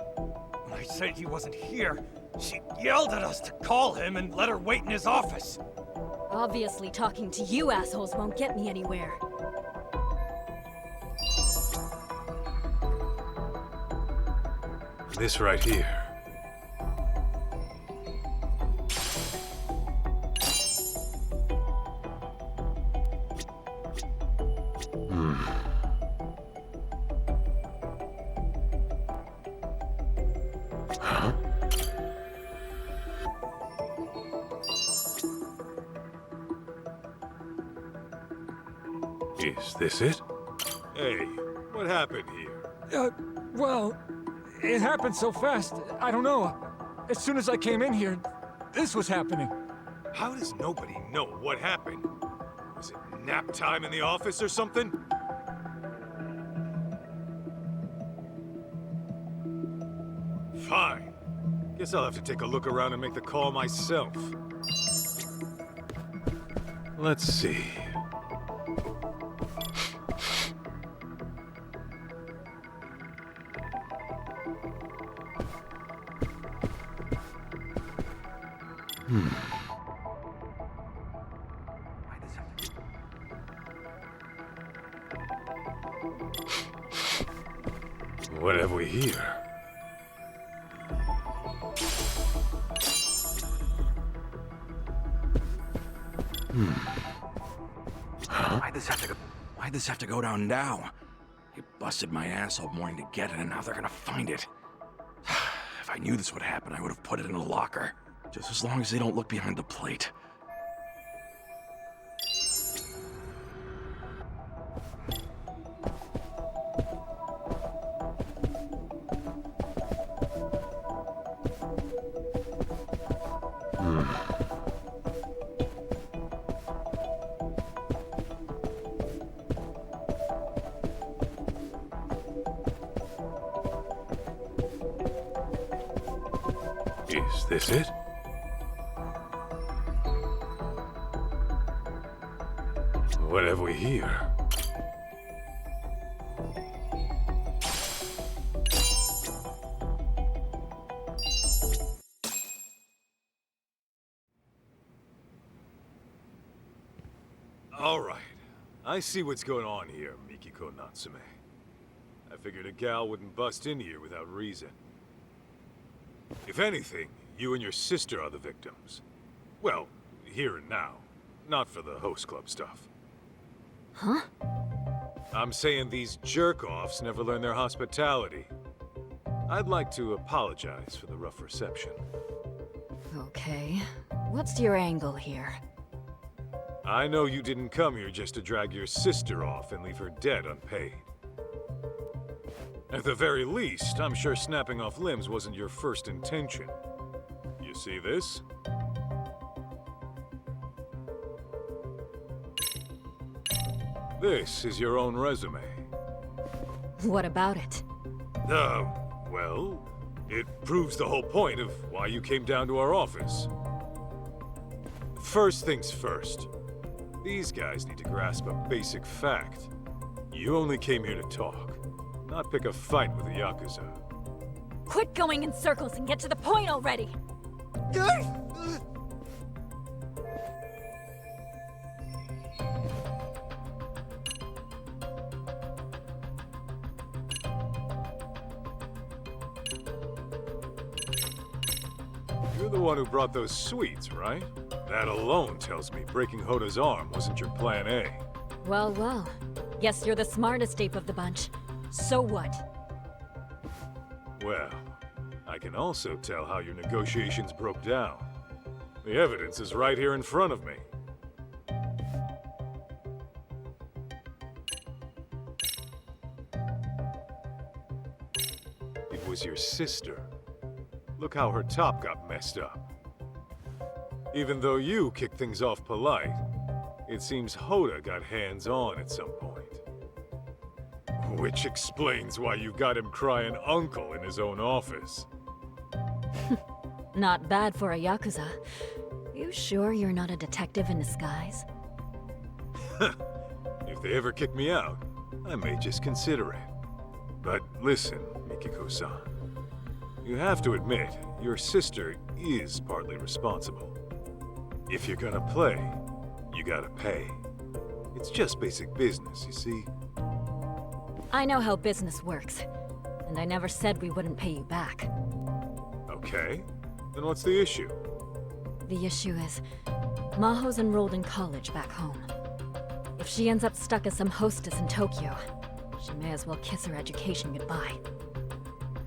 Speaker 16: When I said he wasn't here, she yelled at us to call him and let her wait in his office.
Speaker 15: Obviously, talking to you assholes won't get me anywhere.
Speaker 3: This right here. Is this it? Hey, what happened here?
Speaker 17: Well, it happened so fast. I don't know. As soon as I came in here, this was happening.
Speaker 3: How does nobody know what happened? Was it nap time in the office or something? Fine. Guess I'll have to take a look around and make the call myself. Let's see. What have we here?
Speaker 5: Why'd this have to go down now? You busted my ass all morning to get it, and now they're gonna find it. If I knew this would happen, I would have put it in a locker. Just as long as they don't look behind the plate.
Speaker 3: Is this it? What have we here? All right. I see what's going on here, Mikiko Natsume. I figured a gal wouldn't bust in here without reason. If anything, you and your sister are the victims. Well, here and now. Not for the host club stuff.
Speaker 15: Huh?
Speaker 3: I'm saying these jerk-offs never learn their hospitality. I'd like to apologize for the rough reception.
Speaker 15: Okay. What's your angle here?
Speaker 3: I know you didn't come here just to drag your sister off and leave her dead unpaid. At the very least, I'm sure snapping off limbs wasn't your first intention. You see this? This is your own resume.
Speaker 15: What about it?
Speaker 3: Well, it proves the whole point of why you came down to our office. First things first. These guys need to grasp a basic fact. You only came here to talk, not pick a fight with the Yakuza.
Speaker 15: Quit going in circles and get to the point already!
Speaker 3: You're the one who brought those sweets, right? That alone tells me breaking Hoda's arm wasn't your plan A.
Speaker 15: Well, well. Guess you're the smartest ape of the bunch. So what?
Speaker 3: Well, I can also tell how your negotiations broke down. The evidence is right here in front of me. It was your sister. Look how her top got messed up. Even though you kicked things off polite, it seems Hoda got hands-on at some point. Which explains why you got him crying uncle in his own office.
Speaker 15: Not bad for a Yakuza. You sure you're not a detective in disguise?
Speaker 3: If they ever kick me out, I may just consider it. But listen, Mikiko-san. You have to admit, your sister is partly responsible. If you're gonna play, you gotta pay. It's just basic business, you see?
Speaker 15: I know how business works, and I never said we wouldn't pay you back.
Speaker 3: Okay, then what's the issue?
Speaker 15: The issue is, Maho's enrolled in college back home. If she ends up stuck as some hostess in Tokyo, she may as well kiss her education goodbye.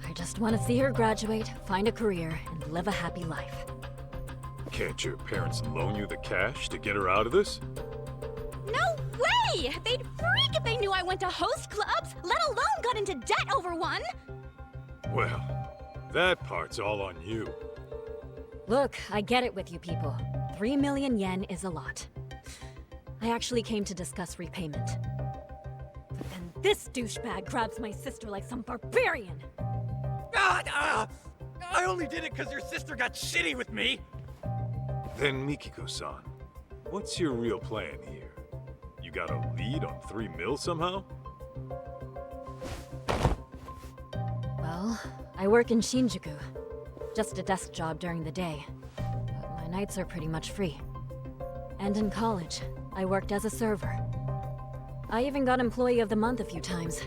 Speaker 15: I just want to see her graduate, find a career, and live a happy life.
Speaker 3: Can't your parents loan you the cash to get her out of this?
Speaker 9: No way! They'd freak if they knew I went to host clubs, let alone got into debt over one!
Speaker 3: Well, that part's all on you.
Speaker 15: Look, I get it with you people. 3 million yen is a lot. I actually came to discuss repayment. But then this douchebag grabs my sister like some barbarian.
Speaker 16: I only did it because your sister got shitty with me!
Speaker 3: Then Mikiko-san, what's your real plan here? You got a lead on 3 mil somehow?
Speaker 15: Well, I work in Shinjuku. Just a desk job during the day. But my nights are pretty much free. And in college, I worked as a server. I even got Employee of the Month a few times.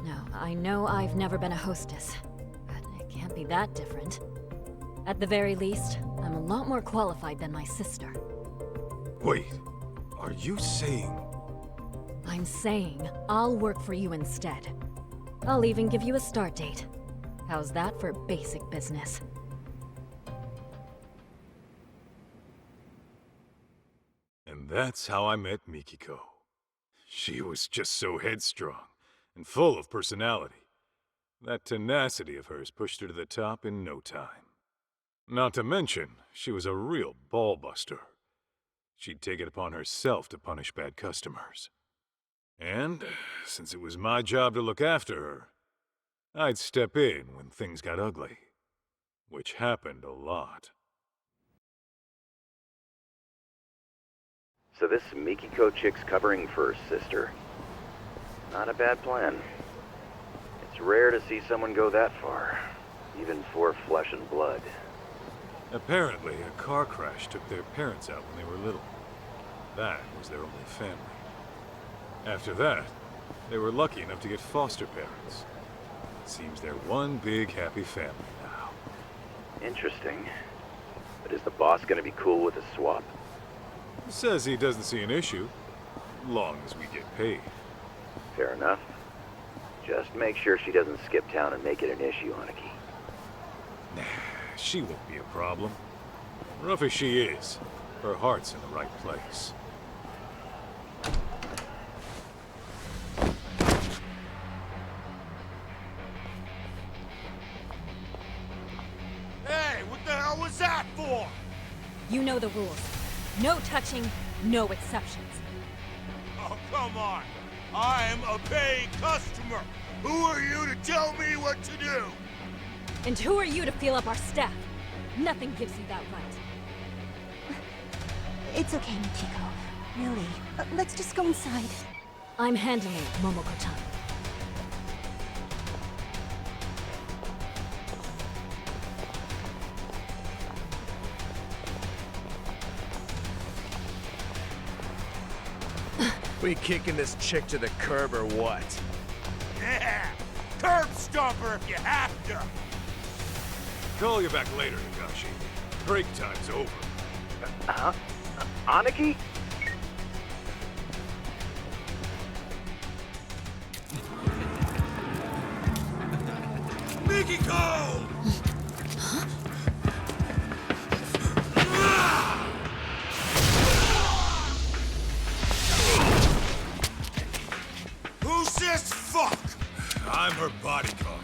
Speaker 15: No, I know I've never been a hostess. But it can't be that different. At the very least, I'm a lot more qualified than my sister.
Speaker 3: Wait, are you saying...
Speaker 15: I'm saying I'll work for you instead. I'll even give you a start date. How's that for basic business?
Speaker 3: And that's how I met Mikiko. She was just so headstrong and full of personality. That tenacity of hers pushed her to the top in no time. Not to mention, she was a real ball-buster. She'd take it upon herself to punish bad customers. And, since it was my job to look after her, I'd step in when things got ugly. Which happened a lot.
Speaker 18: So this Mikiko chick's covering for her sister. Not a bad plan. It's rare to see someone go that far, even for flesh and blood.
Speaker 3: Apparently, a car crash took their parents out when they were little. That was their only family. After that, They were lucky enough to get foster parents. Seems they're one big happy family now.
Speaker 18: Interesting. But is the boss gonna be cool with a swap?
Speaker 3: Says he doesn't see an issue, long as we get paid.
Speaker 18: Fair enough. Just make sure she doesn't skip town and make it an issue, Aniki.
Speaker 3: Nah, she won't be a problem. Rough as she is, her heart's in the right place.
Speaker 19: Hey, what the hell was that for?
Speaker 15: You know the rules. No touching, no exceptions.
Speaker 19: Oh, come on. I'm a paying customer. Who are you to tell me what to do?
Speaker 15: And who are you to feel up our staff? Nothing gives you that right.
Speaker 6: It's okay, Michiko. Really. Let's just go inside.
Speaker 15: I'm handling it, Momoko-chan.
Speaker 20: We kicking this chick to the curb or what?
Speaker 19: Yeah! Curb stomper if you have to!
Speaker 3: Call you back later, Nagashi. Break time's over.
Speaker 18: Huh? Aniki?
Speaker 19: Mikiko! Who's this fuck?
Speaker 3: I'm her bodyguard.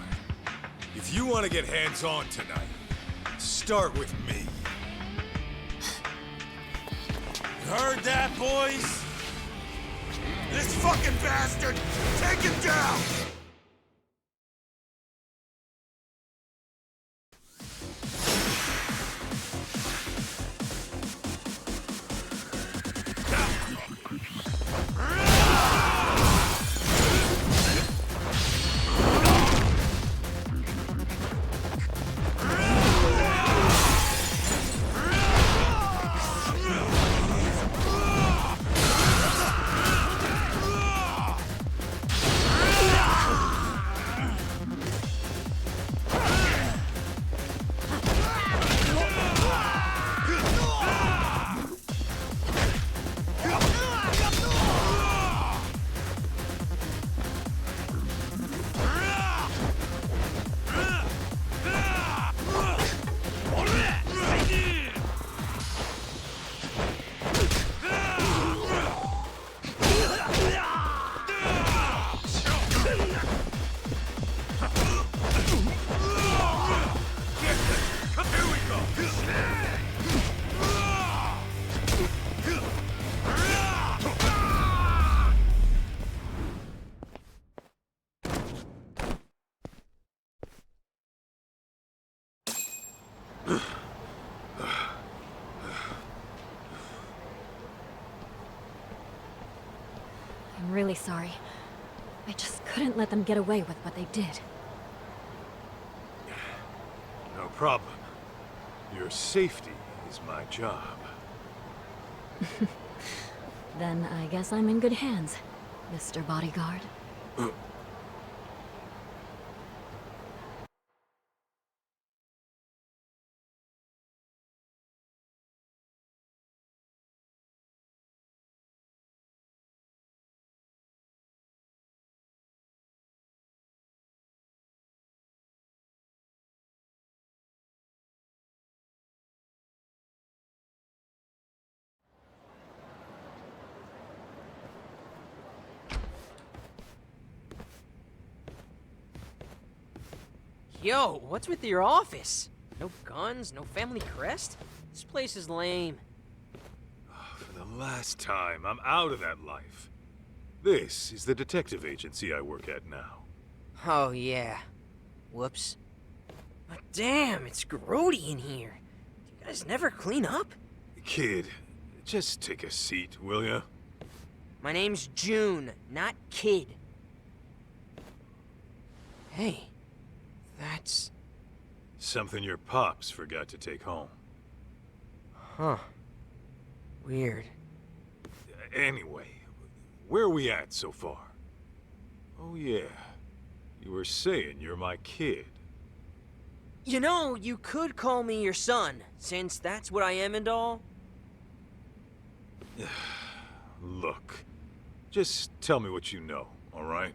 Speaker 3: If you want to get hands-on tonight, start with me.
Speaker 19: You heard that, boys? This fucking bastard! Take him down!
Speaker 15: I'm really sorry. I just couldn't let them get away with what they did.
Speaker 3: No problem. Your safety is my job.
Speaker 15: Then I guess I'm in good hands, Mr. Bodyguard.
Speaker 13: Yo, what's with your office? No guns, no family crest? This place is lame.
Speaker 3: For the last time, I'm out of that life. This is the detective agency I work at now.
Speaker 13: Oh, yeah. Whoops. But damn, it's grody in here. You guys never clean up?
Speaker 3: Kid, just take a seat, will ya?
Speaker 13: My name's June, not Kid. Hey, that's...
Speaker 3: Something your pops forgot to take home.
Speaker 13: Huh. Weird.
Speaker 3: Anyway, where are we at so far? Oh yeah. You were saying you're my kid.
Speaker 13: You know, you could call me your son, since that's what I am and all.
Speaker 3: Look, just tell me what you know, all right?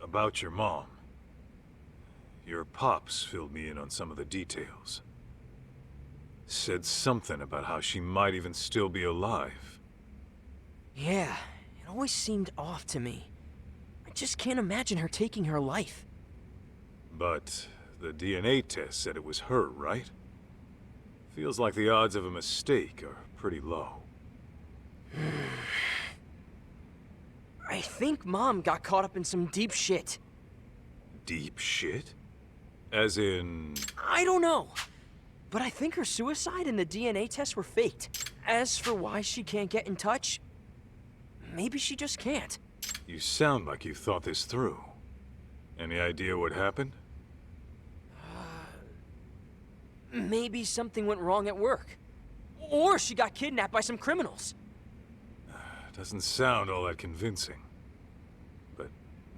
Speaker 3: About your mom. Your pops filled me in on some of the details. Said something about how she might even still be alive.
Speaker 13: Yeah, it always seemed off to me. I just can't imagine her taking her life.
Speaker 3: But the DNA test said it was her, right? Feels like the odds of a mistake are pretty low.
Speaker 13: I think Mom got caught up in some deep shit.
Speaker 3: Deep shit? As in...
Speaker 13: I don't know. But I think her suicide and the DNA tests were faked. As for why she can't get in touch, maybe she just can't.
Speaker 3: You sound like you thought this through. Any idea what happened?
Speaker 13: Maybe something went wrong at work. Or she got kidnapped by some criminals.
Speaker 3: Doesn't sound all that convincing. But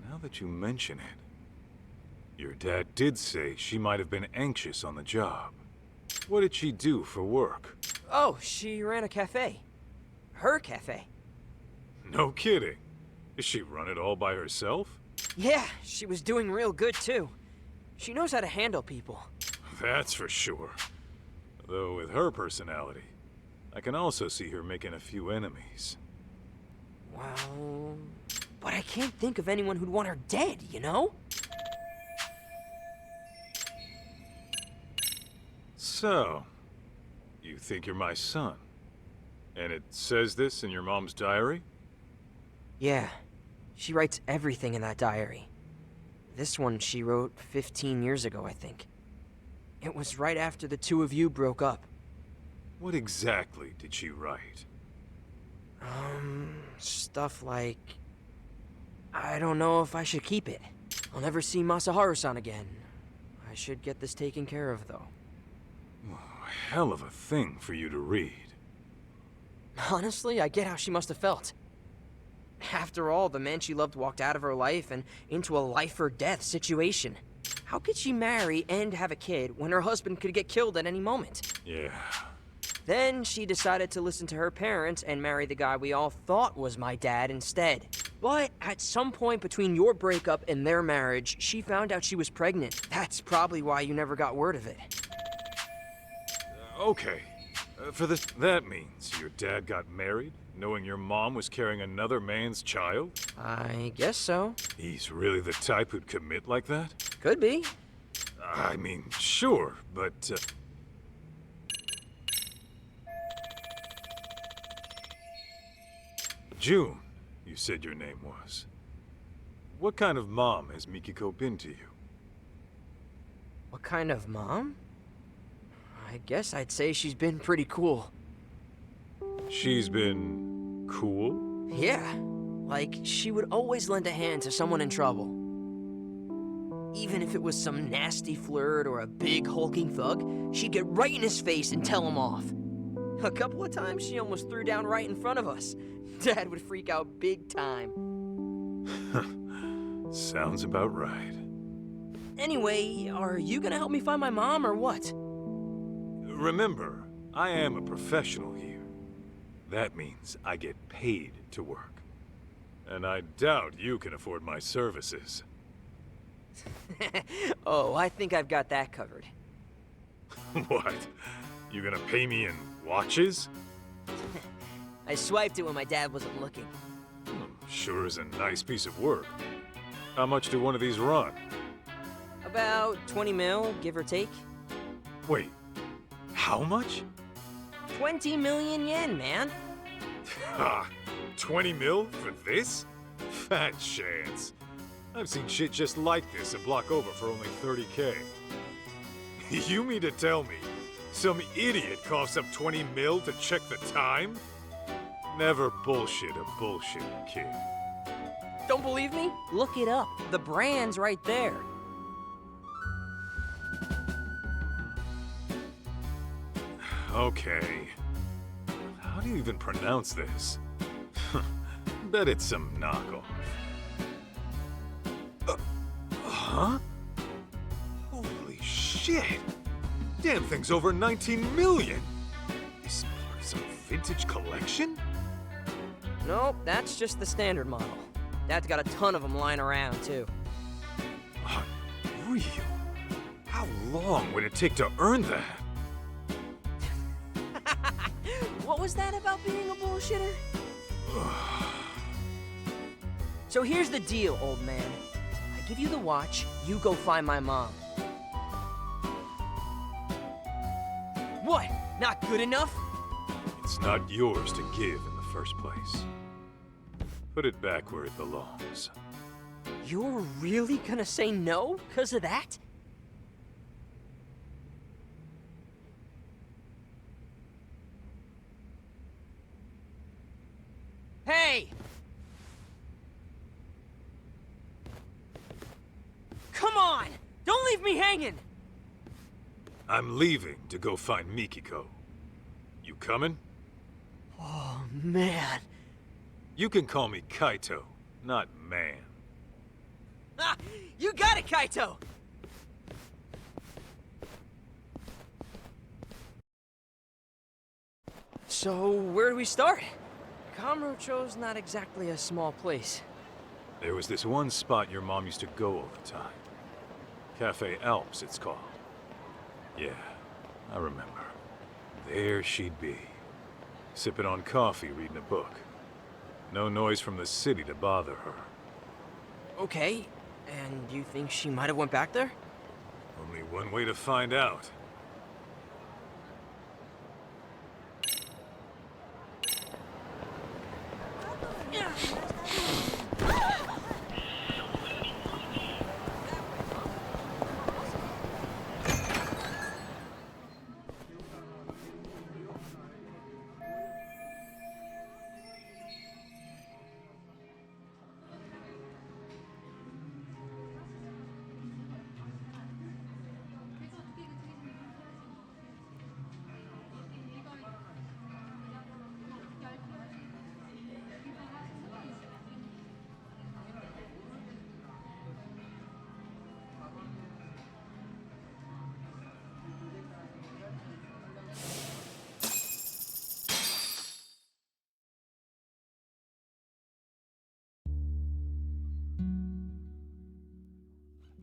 Speaker 3: now that you mention it, your dad did say she might have been anxious on the job. What did she do for work?
Speaker 13: Oh, she ran a cafe. Her cafe.
Speaker 3: No kidding. Does she run it all by herself?
Speaker 13: Yeah, she was doing real good too. She knows how to handle people.
Speaker 3: That's for sure. Though with her personality, I can also see her making a few enemies.
Speaker 13: Well, but I can't think of anyone who'd want her dead, you know?
Speaker 3: So, you think you're my son? And it says this in your mom's diary?
Speaker 13: Yeah, she writes everything in that diary. This one she wrote 15 years ago, I think. It was right after the two of you broke up.
Speaker 3: What exactly did she write?
Speaker 13: Stuff like... I don't know if I should keep it. I'll never see Masaharu-san again. I should get this taken care of, though.
Speaker 3: Hell of a thing for you to read.
Speaker 13: Honestly, I get how she must have felt. After all, the man she loved walked out of her life and into a life-or-death situation. How could she marry and have a kid when her husband could get killed at any moment?
Speaker 3: Yeah.
Speaker 13: Then she decided to listen to her parents and marry the guy we all thought was my dad instead. But at some point between your breakup and their marriage, she found out she was pregnant. That's probably why you never got word of it.
Speaker 3: Okay. That means your dad got married, knowing your mom was carrying another man's child?
Speaker 13: I guess so.
Speaker 3: He's really the type who'd commit like that?
Speaker 13: Could be.
Speaker 3: I mean, sure, but... June, you said your name was. What kind of mom has Mikiko been to you?
Speaker 13: What kind of mom? I guess I'd say she's been pretty cool.
Speaker 3: She's been... cool?
Speaker 13: Yeah. Like, she would always lend a hand to someone in trouble. Even if it was some nasty flirt or a big hulking thug, she'd get right in his face and tell him off. A couple of times she almost threw down right in front of us. Dad would freak out big time.
Speaker 3: Sounds about right.
Speaker 13: Anyway, are you gonna help me find my mom or what?
Speaker 3: Remember, I am a professional here. That means I get paid to work. And I doubt you can afford my services.
Speaker 13: Oh, I think I've got that covered.
Speaker 3: What? You gonna pay me in watches?
Speaker 13: I swiped it when my dad wasn't looking.
Speaker 3: Sure is a nice piece of work. How much do one of these run?
Speaker 13: About 20 mil, give or take.
Speaker 3: Wait, how much?
Speaker 13: 20 million yen, man.
Speaker 3: Ha! 20 mil for this? Fat chance. I've seen shit just like this a block over for only 30K. You mean to tell me some idiot coughs up 20 mil to check the time? Never bullshit a bullshit kid.
Speaker 13: Don't believe me? Look it up. The brand's right there.
Speaker 3: Okay. How do you even pronounce this? Bet it's some knockoff. Huh? Holy shit! Damn thing's over 19 million! Is part of some vintage collection?
Speaker 13: Nope, that's just the standard model. Dad's got a ton of them lying around, too.
Speaker 3: Unreal. How long would it take to earn that?
Speaker 13: What was that about being a bullshitter? So here's the deal, old man. I give you the watch, you go find my mom. What? Not good enough?
Speaker 3: It's not yours to give in the first place. Put it back where it belongs.
Speaker 13: You're really gonna say no because of that? Hey! Come on! Don't leave me hanging!
Speaker 3: I'm leaving to go find Mikiko. You coming?
Speaker 13: Oh, man.
Speaker 3: You can call me Kaito, not man.
Speaker 13: Ah, you got it, Kaito! So, where do we start? Kamurocho's not exactly a small place.
Speaker 3: There was this one spot your mom used to go all the time. Cafe Alps, it's called. Yeah, I remember. There she'd be. Sipping on coffee, reading a book. No noise from the city to bother her.
Speaker 13: Okay, and you think she might have went back there?
Speaker 3: Only one way to find out.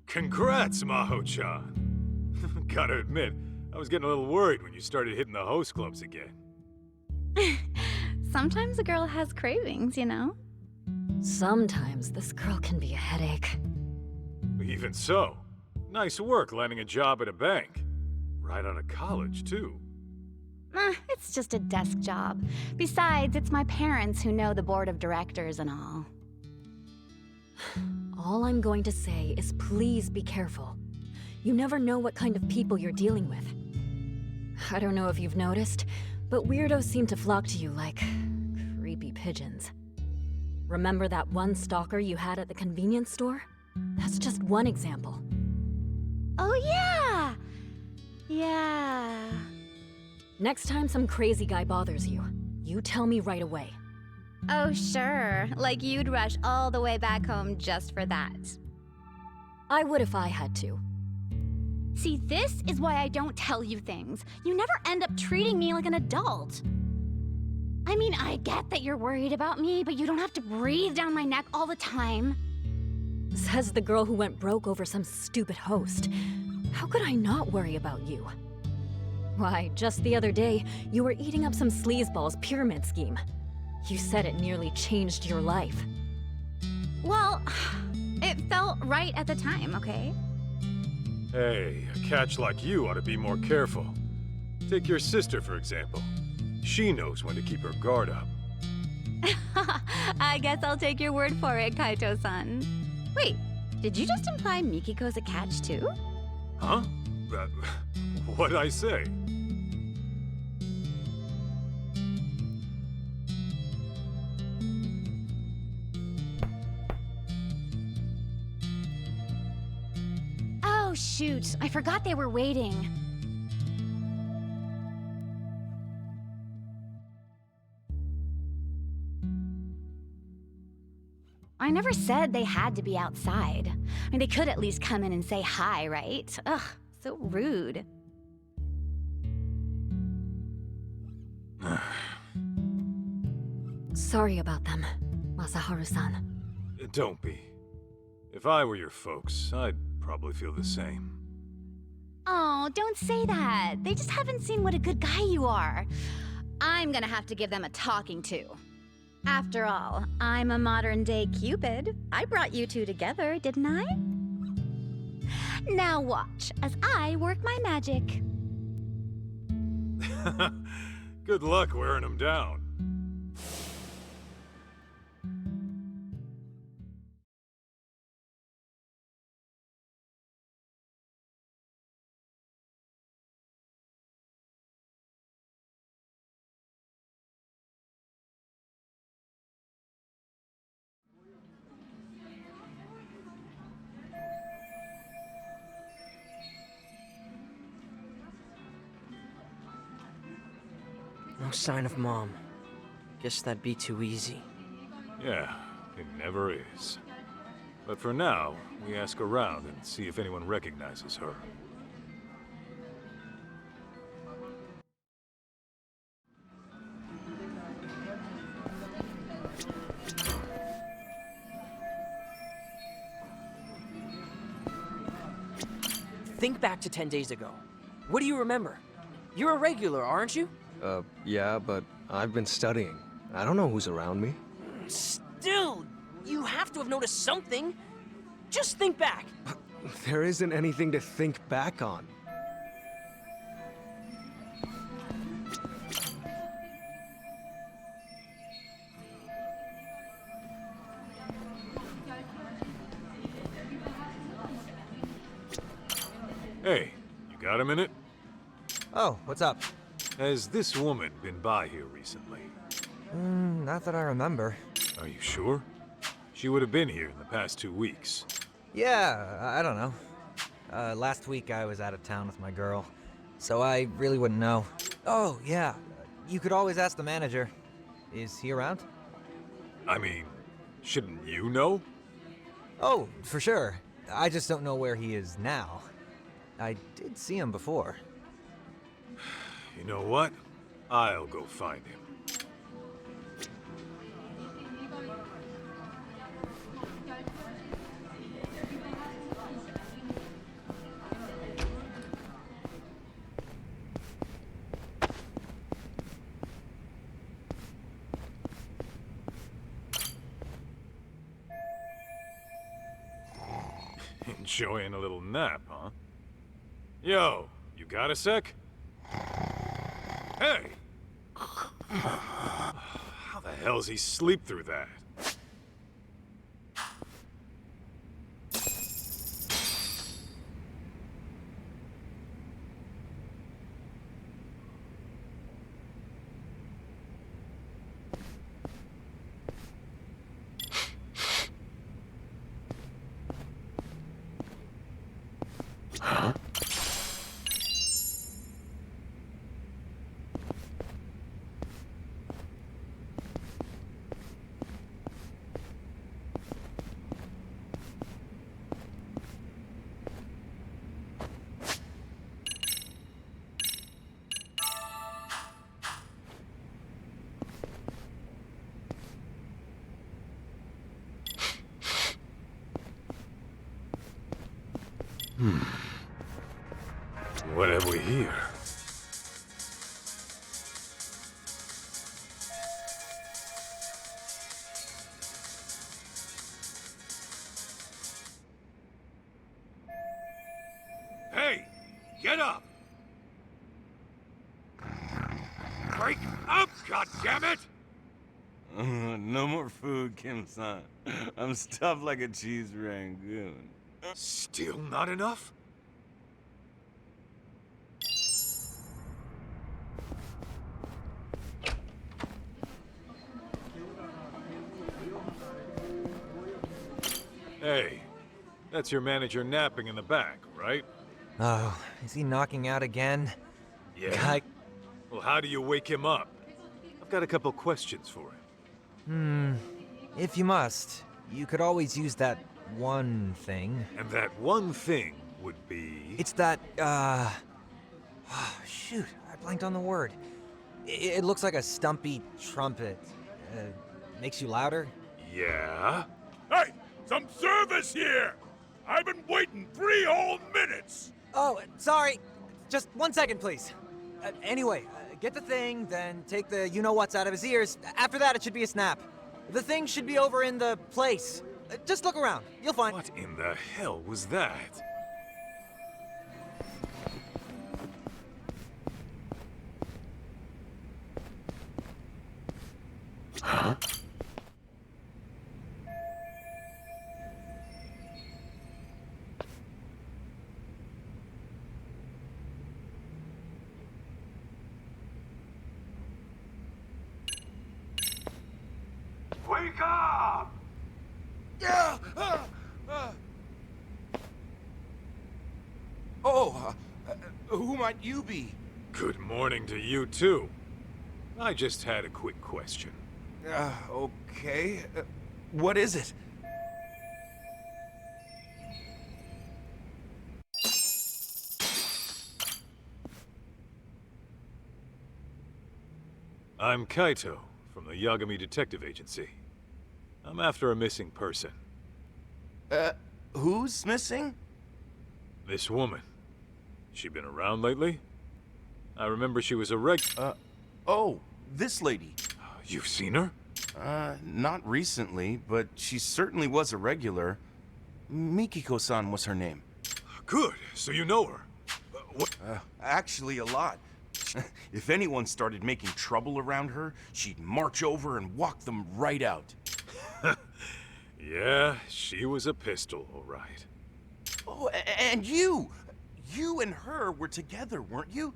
Speaker 3: Congrats, Maho-chan. Gotta admit, I was getting a little worried when you started hitting the host clubs again.
Speaker 9: Sometimes a girl has cravings, you know?
Speaker 15: Sometimes this girl can be a headache.
Speaker 3: Even so, nice work landing a job at a bank. Right out of college, too.
Speaker 9: It's just a desk job. Besides, it's my parents who know the board of directors and all.
Speaker 15: All I'm going to say is please be careful. You never know what kind of people you're dealing with. I don't know if you've noticed, but weirdos seem to flock to you like creepy pigeons. Remember that one stalker you had at the convenience store? That's just one example.
Speaker 9: Oh yeah! Yeah.
Speaker 15: Next time some crazy guy bothers you, you tell me right away.
Speaker 9: Oh sure, like you'd rush all the way back home just for that.
Speaker 15: I would if I had to.
Speaker 9: See, this is why I don't tell you things. You never end up treating me like an adult. I mean, I get that you're worried about me, but you don't have to breathe down my neck all the time.
Speaker 15: Says the girl who went broke over some stupid host. How could I not worry about you? Why, just the other day, you were eating up some sleazeball's pyramid scheme. You said it nearly changed your life.
Speaker 9: Well, it felt right at the time, okay?
Speaker 3: Hey, a catch like you ought to be more careful. Take your sister, for example. She knows when to keep her guard up.
Speaker 9: I guess I'll take your word for it, Kaito-san. Wait, did you just imply Mikiko's a catch too?
Speaker 3: Huh? What'd I say?
Speaker 9: Oh shoot, I forgot they were waiting. I never said they had to be outside. I mean, they could at least come in and say hi, right? Ugh, so rude.
Speaker 15: Sorry about them, Masaharu-san.
Speaker 3: Don't be. If I were your folks, I'd probably feel the same.
Speaker 9: Oh, don't say that. They just haven't seen what a good guy you are. I'm gonna have to give them a talking to. After all, I'm a modern-day Cupid. I brought you two together, didn't I? Now watch as I work my magic.
Speaker 3: Good luck wearing them down.
Speaker 13: No sign of Mom. Guess that'd be too easy.
Speaker 3: Yeah, it never is. But for now, we ask around and see if anyone recognizes her.
Speaker 13: Think back to 10 days ago. What do you remember? You're a regular, aren't you?
Speaker 20: Yeah, but I've been studying. I don't know who's around me.
Speaker 13: Still, you have to have noticed something. Just think back.
Speaker 20: There isn't anything to think back on.
Speaker 3: Hey, you got a minute?
Speaker 21: Oh, what's up?
Speaker 3: Has this woman been by here recently?
Speaker 21: Not that I remember.
Speaker 3: Are you sure? She would have been here in the past 2 weeks.
Speaker 21: Yeah, I don't know. Last week I was out of town with my girl, so I really wouldn't know. Oh, yeah. You could always ask the manager. Is he around?
Speaker 3: I mean, shouldn't you know?
Speaker 21: Oh, for sure. I just don't know where he is now. I did see him before.
Speaker 3: You know what? I'll go find him. Enjoying a little nap, huh? Yo, you got a sec? Hey! How the hell's he sleep through that? Huh? What have we here? Hey! Get up! Wake up, goddammit!
Speaker 22: No more food, Kim-san. I'm stuffed like a cheese rangoon.
Speaker 3: Still not enough? Hey, that's your manager napping in the back, right?
Speaker 21: Oh, is he knocking out again?
Speaker 3: Yeah. Well, how do you wake him up? I've got a couple questions for him.
Speaker 21: If you must. you could always use that one thing.
Speaker 3: And that one thing would be...
Speaker 21: It's that, shoot, I blanked on the word. It looks like a stumpy trumpet. Makes you louder?
Speaker 3: Yeah?
Speaker 11: Hey, some service here! I've been waiting 3 whole minutes!
Speaker 21: Oh, sorry. Just 1 second, please. Anyway, get the thing, then take the you-know-what's out of his ears. After that, it should be a snap. The thing should be over in the place. Just look around. You'll find...
Speaker 3: What in the hell was that? Huh?
Speaker 19: Wake up! Yeah! Who might you be?
Speaker 3: Good morning to you, too. I just had a quick question.
Speaker 19: Okay. What is it?
Speaker 3: I'm Kaito, from the Yagami Detective Agency. I'm after a missing person.
Speaker 19: Who's missing?
Speaker 3: This woman. She been around lately? I remember she was a
Speaker 19: Oh, this lady.
Speaker 3: You've seen her?
Speaker 19: Not recently, but she certainly was a regular. Mikiko-san was her name.
Speaker 3: Good, so you know her. What?
Speaker 19: Actually, a lot. If anyone started making trouble around her, she'd march over and walk them right out.
Speaker 3: Yeah, she was a pistol, all right.
Speaker 19: Oh, and you! You and her were together, weren't you?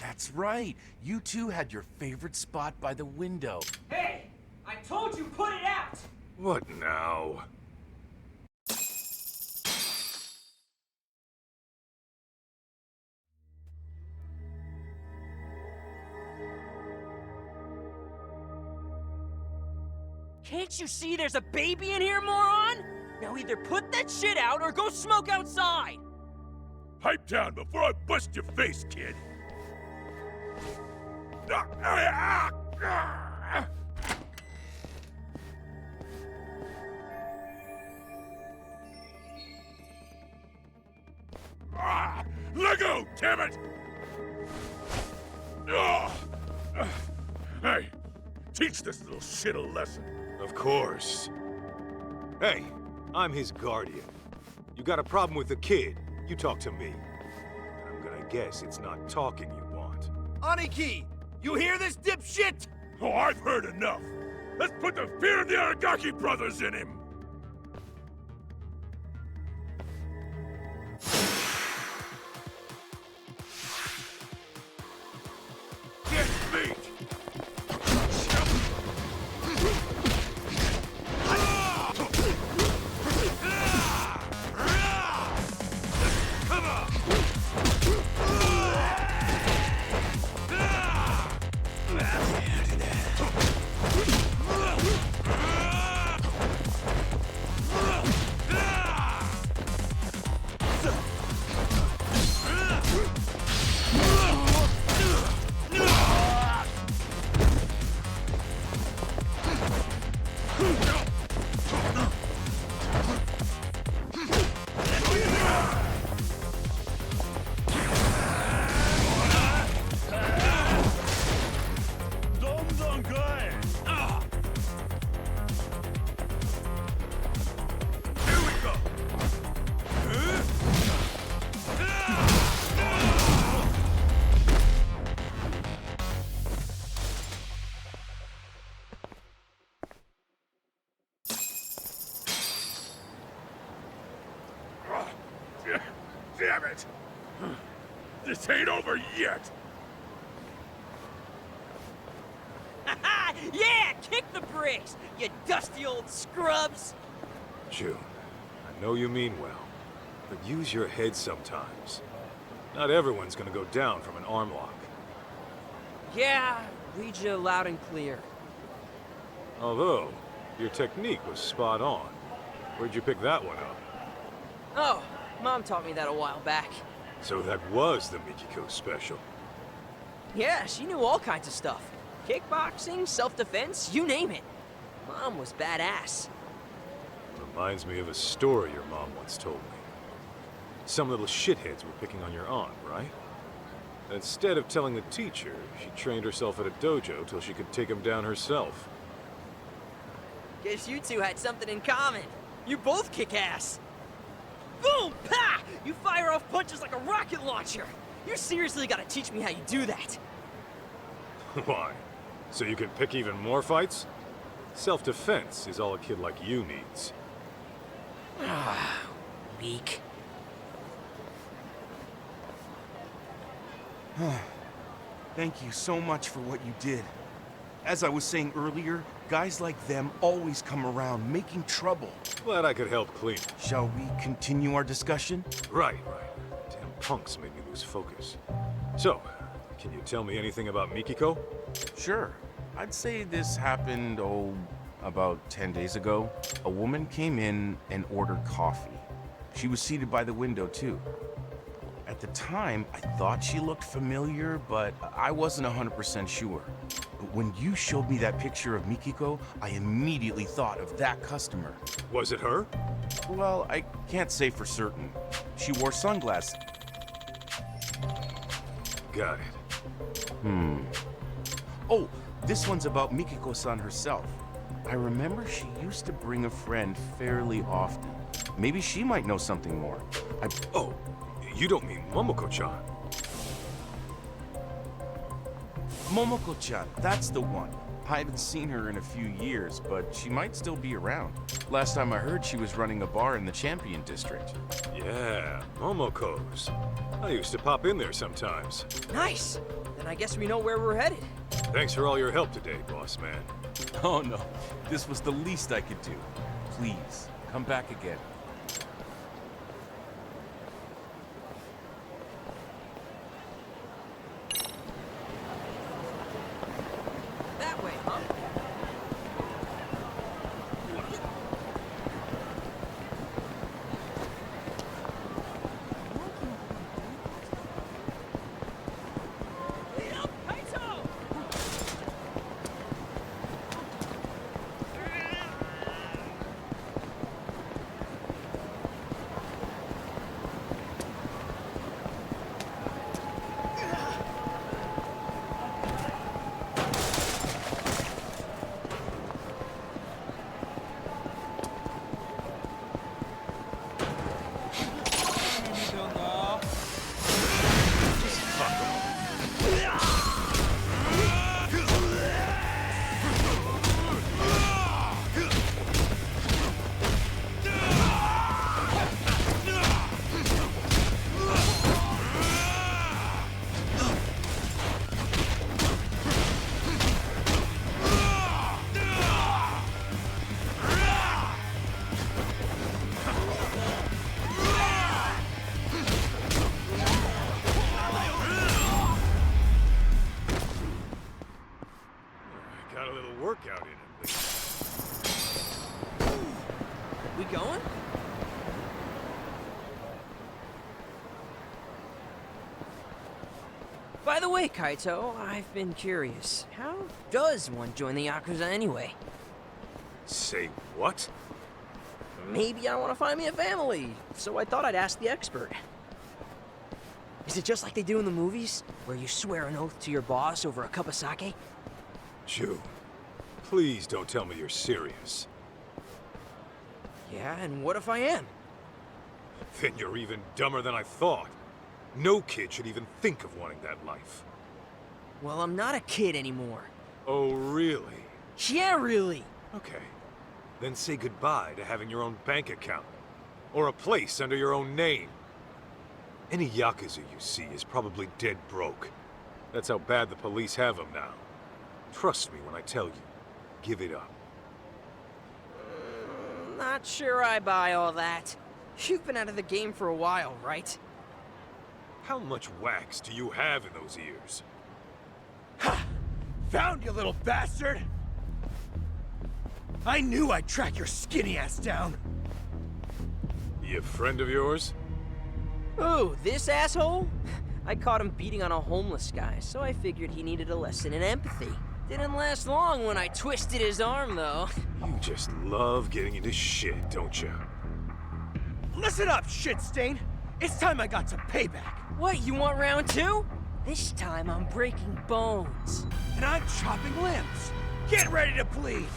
Speaker 19: That's right. You two had your favorite spot by the window.
Speaker 13: Hey! I told you, put it out!
Speaker 3: What now?
Speaker 13: Can't you see there's a baby in here, moron? Now either put that shit out or go smoke outside!
Speaker 11: Pipe down before I bust your face, kid! Let go, damn it! Hey, teach this little shit a lesson.
Speaker 3: Of course. Hey, I'm his guardian. You got a problem with the kid, you talk to me. I'm gonna guess it's not talking you want.
Speaker 19: Aniki! You hear this, dipshit?
Speaker 11: Oh, I've heard enough. Let's put the fear of the Aragaki brothers in him. Get beat! Damn it! This ain't over yet!
Speaker 13: Yeah! Kick the bricks, you dusty old scrubs!
Speaker 3: June, I know you mean well, but use your head sometimes. Not everyone's gonna go down from an arm lock.
Speaker 13: Yeah, read you loud and clear.
Speaker 3: Although, your technique was spot on. Where'd you pick that one up?
Speaker 13: Oh, Mom taught me that a while back.
Speaker 3: So that was the Mikiko special.
Speaker 13: Yeah, she knew all kinds of stuff. Kickboxing, self-defense, you name it. Mom was badass.
Speaker 3: Reminds me of a story your mom once told me. Some little shitheads were picking on your aunt, right? Instead of telling the teacher, she trained herself at a dojo till she could take them down herself.
Speaker 13: Guess you two had something in common. You both kick ass. Boom! Pa! You fire off punches like a rocket launcher. You seriously gotta teach me how you do that.
Speaker 3: Why? So you can pick even more fights? Self-defense is all a kid like you needs.
Speaker 13: Weak.
Speaker 19: Thank you so much for what you did. As I was saying earlier, guys like them always come around making trouble.
Speaker 3: Glad I could help clean.
Speaker 19: Shall we continue our discussion?
Speaker 3: Right. Damn punks made me lose focus. So, can you tell me anything about Mikiko?
Speaker 19: Sure. I'd say this happened, about 10 days ago. A woman came in and ordered coffee. She was seated by the window, too. At the time, I thought she looked familiar, but I wasn't 100% sure. But when you showed me that picture of Mikiko, I immediately thought of that customer.
Speaker 3: Was it her?
Speaker 19: Well, I can't say for certain. She wore sunglasses.
Speaker 3: Got it.
Speaker 19: Oh, this one's about Mikiko-san herself. I remember she used to bring a friend fairly often. Maybe she might know something more.
Speaker 3: Oh, you don't mean Momoko-chan?
Speaker 19: Momoko-chan, that's the one. I haven't seen her in a few years, but she might still be around. Last time I heard, she was running a bar in the Champion District.
Speaker 3: Yeah, Momoko's. I used to pop in there sometimes.
Speaker 13: Nice! Then I guess we know where we're headed.
Speaker 3: Thanks for all your help today, boss man.
Speaker 19: Oh no, this was the least I could do. Please, come back again.
Speaker 13: That way, huh?
Speaker 3: Got a little workout in it. At least.
Speaker 13: We going? By the way, Kaito, I've been curious. How does one join the Yakuza anyway?
Speaker 3: Say what?
Speaker 13: Maybe I want to find me a family, so I thought I'd ask the expert. Is it just like they do in the movies, where you swear an oath to your boss over a cup of sake?
Speaker 3: June, please don't tell me you're serious.
Speaker 13: Yeah, and what if I am?
Speaker 3: Then you're even dumber than I thought. No kid should even think of wanting that life.
Speaker 13: Well, I'm not a kid anymore.
Speaker 3: Oh, really?
Speaker 13: Yeah, really.
Speaker 3: Okay. Then say goodbye to having your own bank account. Or a place under your own name. Any Yakuza you see is probably dead broke. That's how bad the police have them now. Trust me when I tell you. Give it up.
Speaker 13: Not sure I buy all that. You've been out of the game for a while, right?
Speaker 3: How much wax do you have in those ears?
Speaker 1: Ha! Found you, little bastard! I knew I'd track your skinny ass down.
Speaker 3: He a friend of yours?
Speaker 13: Ooh, this asshole? I caught him beating on a homeless guy, so I figured he needed a lesson in empathy. Didn't last long when I twisted his arm, though.
Speaker 3: You just love getting into shit, don't you?
Speaker 16: Listen up, shit stain! It's time I got some payback!
Speaker 13: What, you want round two? This time I'm breaking bones.
Speaker 16: And I'm chopping limbs! Get ready to bleed!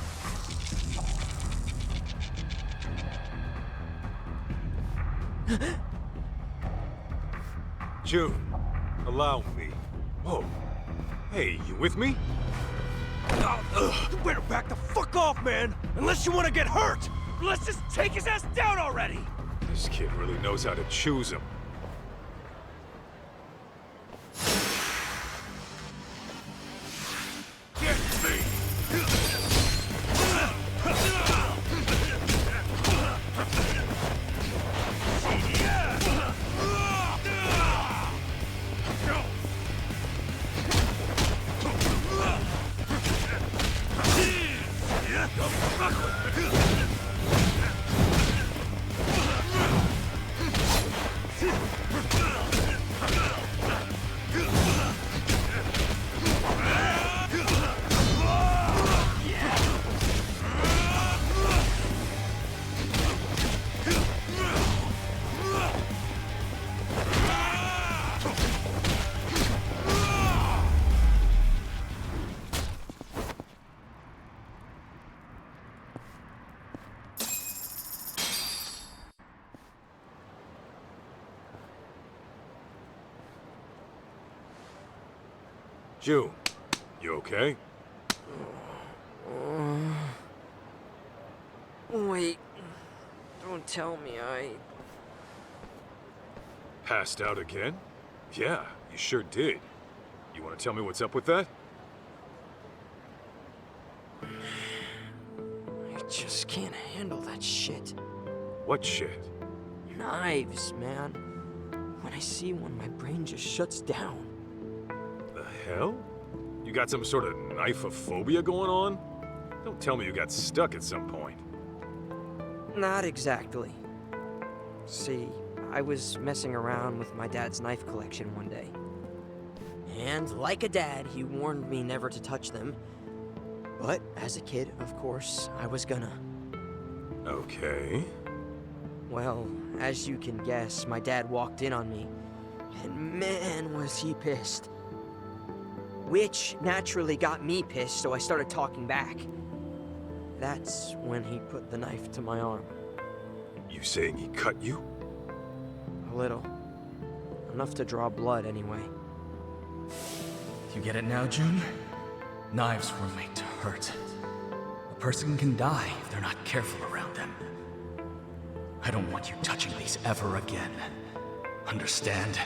Speaker 3: June, allow me. Whoa. Hey, you with me?
Speaker 16: You better back the fuck off, man! Unless you want to get hurt! Let's just take his ass down already!
Speaker 3: This kid really knows how to choose him. Get me! June, you okay?
Speaker 13: Wait. Don't tell me I...
Speaker 3: Passed out again? Yeah, you sure did. You want to tell me what's up with that?
Speaker 13: I just can't handle that shit.
Speaker 3: What shit?
Speaker 13: Knives, man. When I see one, my brain just shuts down.
Speaker 3: The hell? You got some sort of knife-phobia going on? Don't tell me you got stuck at some point.
Speaker 13: Not exactly. See, I was messing around with my dad's knife collection one day. And like a dad, he warned me never to touch them. But as a kid, of course, I was gonna.
Speaker 3: Okay.
Speaker 13: Well, as you can guess, my dad walked in on me. And man, was he pissed. Which naturally got me pissed, so I started talking back. That's when he put the knife to my arm.
Speaker 3: You saying he cut you?
Speaker 13: A little. Enough to draw blood, anyway.
Speaker 12: You get it now, June? Knives were made to hurt. A person can die if they're not careful around them. I don't want you touching these ever again. Understand?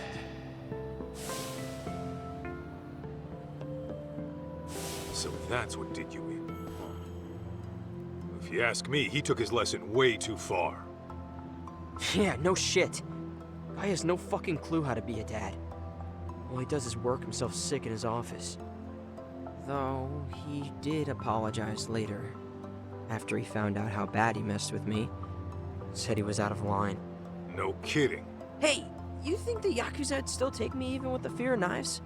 Speaker 3: So that's what did you in. If you ask me, he took his lesson way too far.
Speaker 13: Yeah, no shit. Guy has no fucking clue how to be a dad. All he does is work himself sick in his office. Though, he did apologize later. After he found out how bad he messed with me. Said he was out of line.
Speaker 3: No kidding.
Speaker 13: Hey, you think the Yakuza would still take me even with the fear of knives?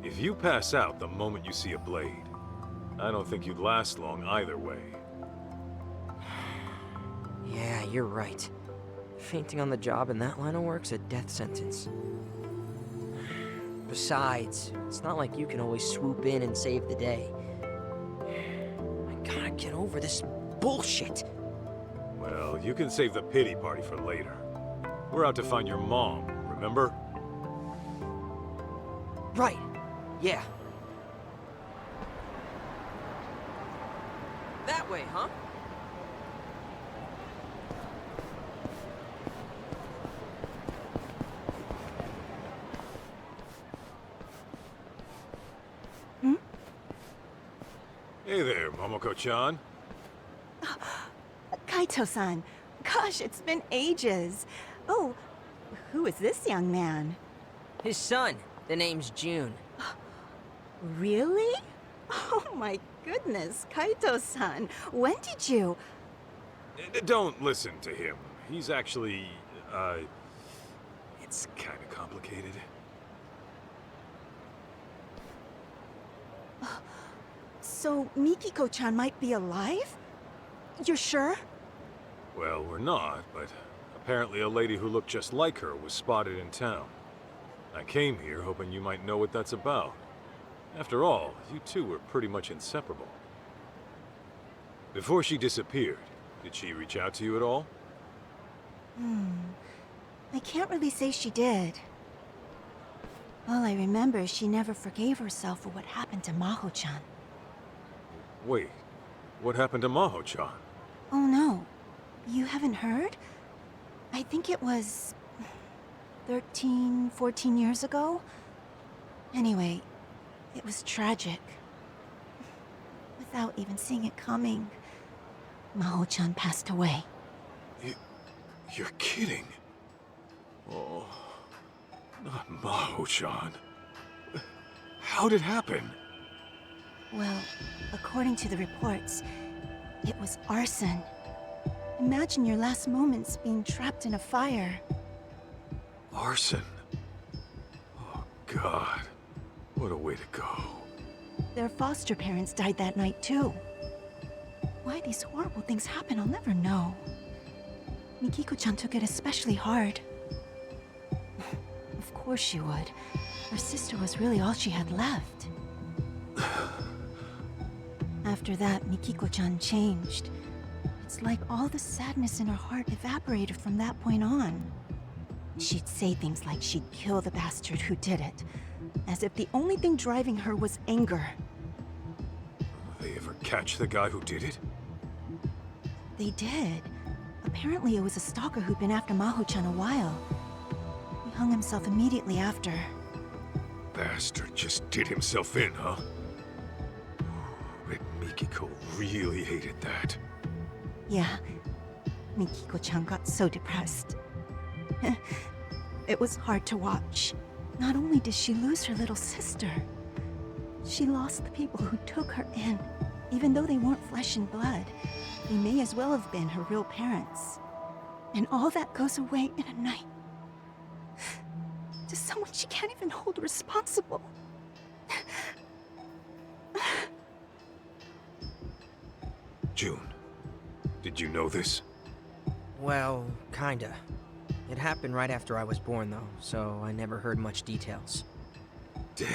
Speaker 3: If you pass out the moment you see a blade, I don't think you'd last long either way.
Speaker 13: Yeah, you're right. Fainting on the job in that line of work's a death sentence. Besides, it's not like you can always swoop in and save the day. I gotta get over this bullshit.
Speaker 3: Well, you can save the pity party for later. We're out to find your mom, remember?
Speaker 13: Right. Yeah. That way, huh?
Speaker 3: Hey there, Momoko-chan.
Speaker 6: Kaito-san. Gosh, it's been ages. Oh, who is this young man?
Speaker 13: His son. The name's June.
Speaker 6: Really? Oh my goodness, Kaito-san. When did you...
Speaker 3: Don't listen to him. He's actually It's kind of complicated.
Speaker 6: So Mikiko-chan might be alive? You're sure?
Speaker 3: Well, we're not, but apparently a lady who looked just like her was spotted in town. I came here hoping you might know what that's about. After all, you two were pretty much inseparable. Before she disappeared, did she reach out to you at all?
Speaker 6: I can't really say she did. All I remember is she never forgave herself for what happened to Maho-chan.
Speaker 3: Wait, what happened to Maho-chan?
Speaker 6: Oh no, you haven't heard? I think it was 13, 14 years ago? Anyway, it was tragic. Without even seeing it coming, Maho-chan passed away.
Speaker 3: You're kidding. Oh, not Maho-chan. How'd it happen?
Speaker 6: Well, according to the reports, it was arson. Imagine your last moments being trapped in a fire.
Speaker 3: Arson? Oh, God. What a way to go.
Speaker 6: Their foster parents died that night, too. Why these horrible things happen, I'll never know. Mikiko-chan took it especially hard. Of course she would. Her sister was really all she had left. After that, Mikiko-chan changed. It's like all the sadness in her heart evaporated from that point on. She'd say things like she'd kill the bastard who did it, as if the only thing driving her was anger.
Speaker 3: They ever catch the guy who did it?
Speaker 6: They did. Apparently it was a stalker who'd been after Maho-chan a while. He hung himself immediately after.
Speaker 3: Bastard just did himself in, huh? Bet Mikiko really hated that.
Speaker 6: Yeah. Mikiko-chan got so depressed. It was hard to watch. Not only did she lose her little sister, she lost the people who took her in. Even though they weren't flesh and blood, they may as well have been her real parents. And all that goes away in a night. To someone she can't even hold responsible.
Speaker 3: June, did you know this?
Speaker 13: Well, kinda. It happened right after I was born, though, so I never heard much details.
Speaker 3: Damn.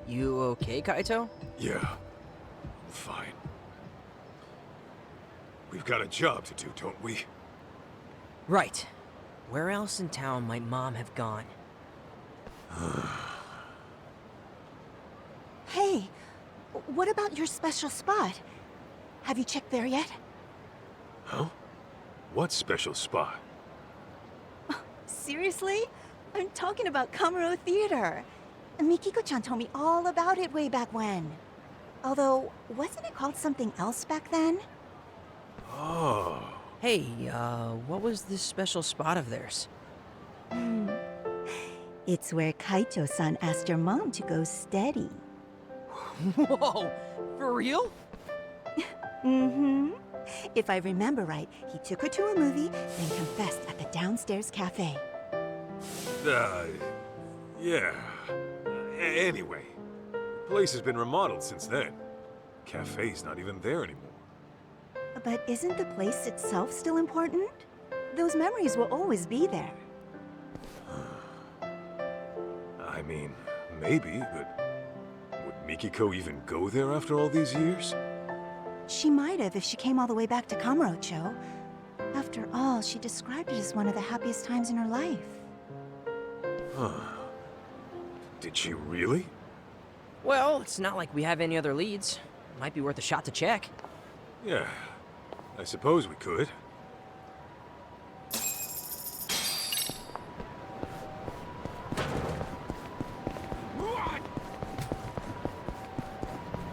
Speaker 13: You okay, Kaito?
Speaker 3: Yeah, I'm fine. We've got a job to do, don't we?
Speaker 13: Right. Where else in town might Mom have gone?
Speaker 6: Hey, what about your special spot? Have you checked there yet?
Speaker 3: Huh? What special spot?
Speaker 6: Seriously? I'm talking about Kamuro Theater. Mikiko-chan told me all about it way back when. Although, wasn't it called something else back then?
Speaker 3: Oh.
Speaker 13: Hey, what was this special spot of theirs?
Speaker 6: It's where Kaito-san asked your mom to go steady.
Speaker 13: Whoa! For real?
Speaker 6: Mm-hmm. If I remember right, he took her to a movie, then confessed at the downstairs cafe.
Speaker 3: Yeah. Anyway, the place has been remodeled since then. Cafe's not even there anymore.
Speaker 6: But isn't the place itself still important? Those memories will always be there.
Speaker 3: I mean, maybe, but would Mikiko even go there after all these years?
Speaker 6: She might have if she came all the way back to Kamurocho. After all, she described it as one of the happiest times in her life.
Speaker 3: Huh. Did she really?
Speaker 13: Well, it's not like we have any other leads. Might be worth a shot to check.
Speaker 3: Yeah, I suppose we could.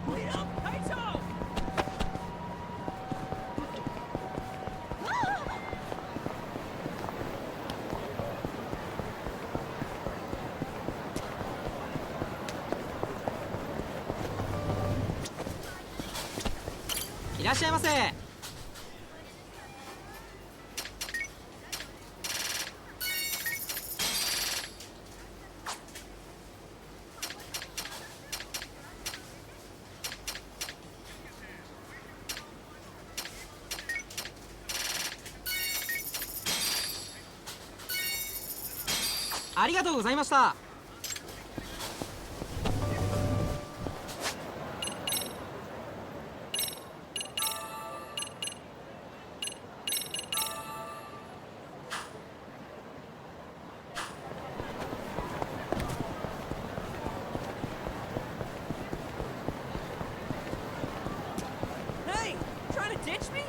Speaker 13: Wait up, Kaito!
Speaker 21: いらっしゃいませ。ありがとうございました。Hey, trying to ditch me?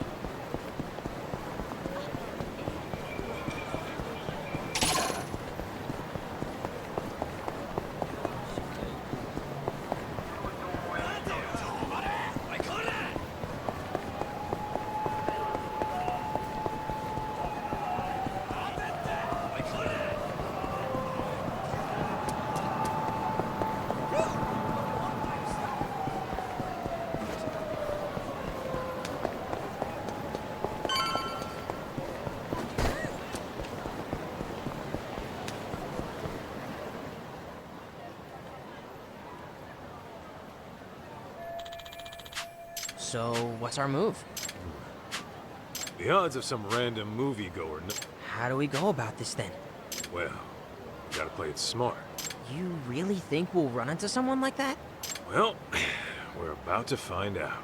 Speaker 13: So, what's our move?
Speaker 3: The odds of some random moviegoer.
Speaker 13: How do we go about this then?
Speaker 3: Well, you gotta play it smart.
Speaker 13: You really think we'll run into someone like that?
Speaker 3: Well, we're about to find out.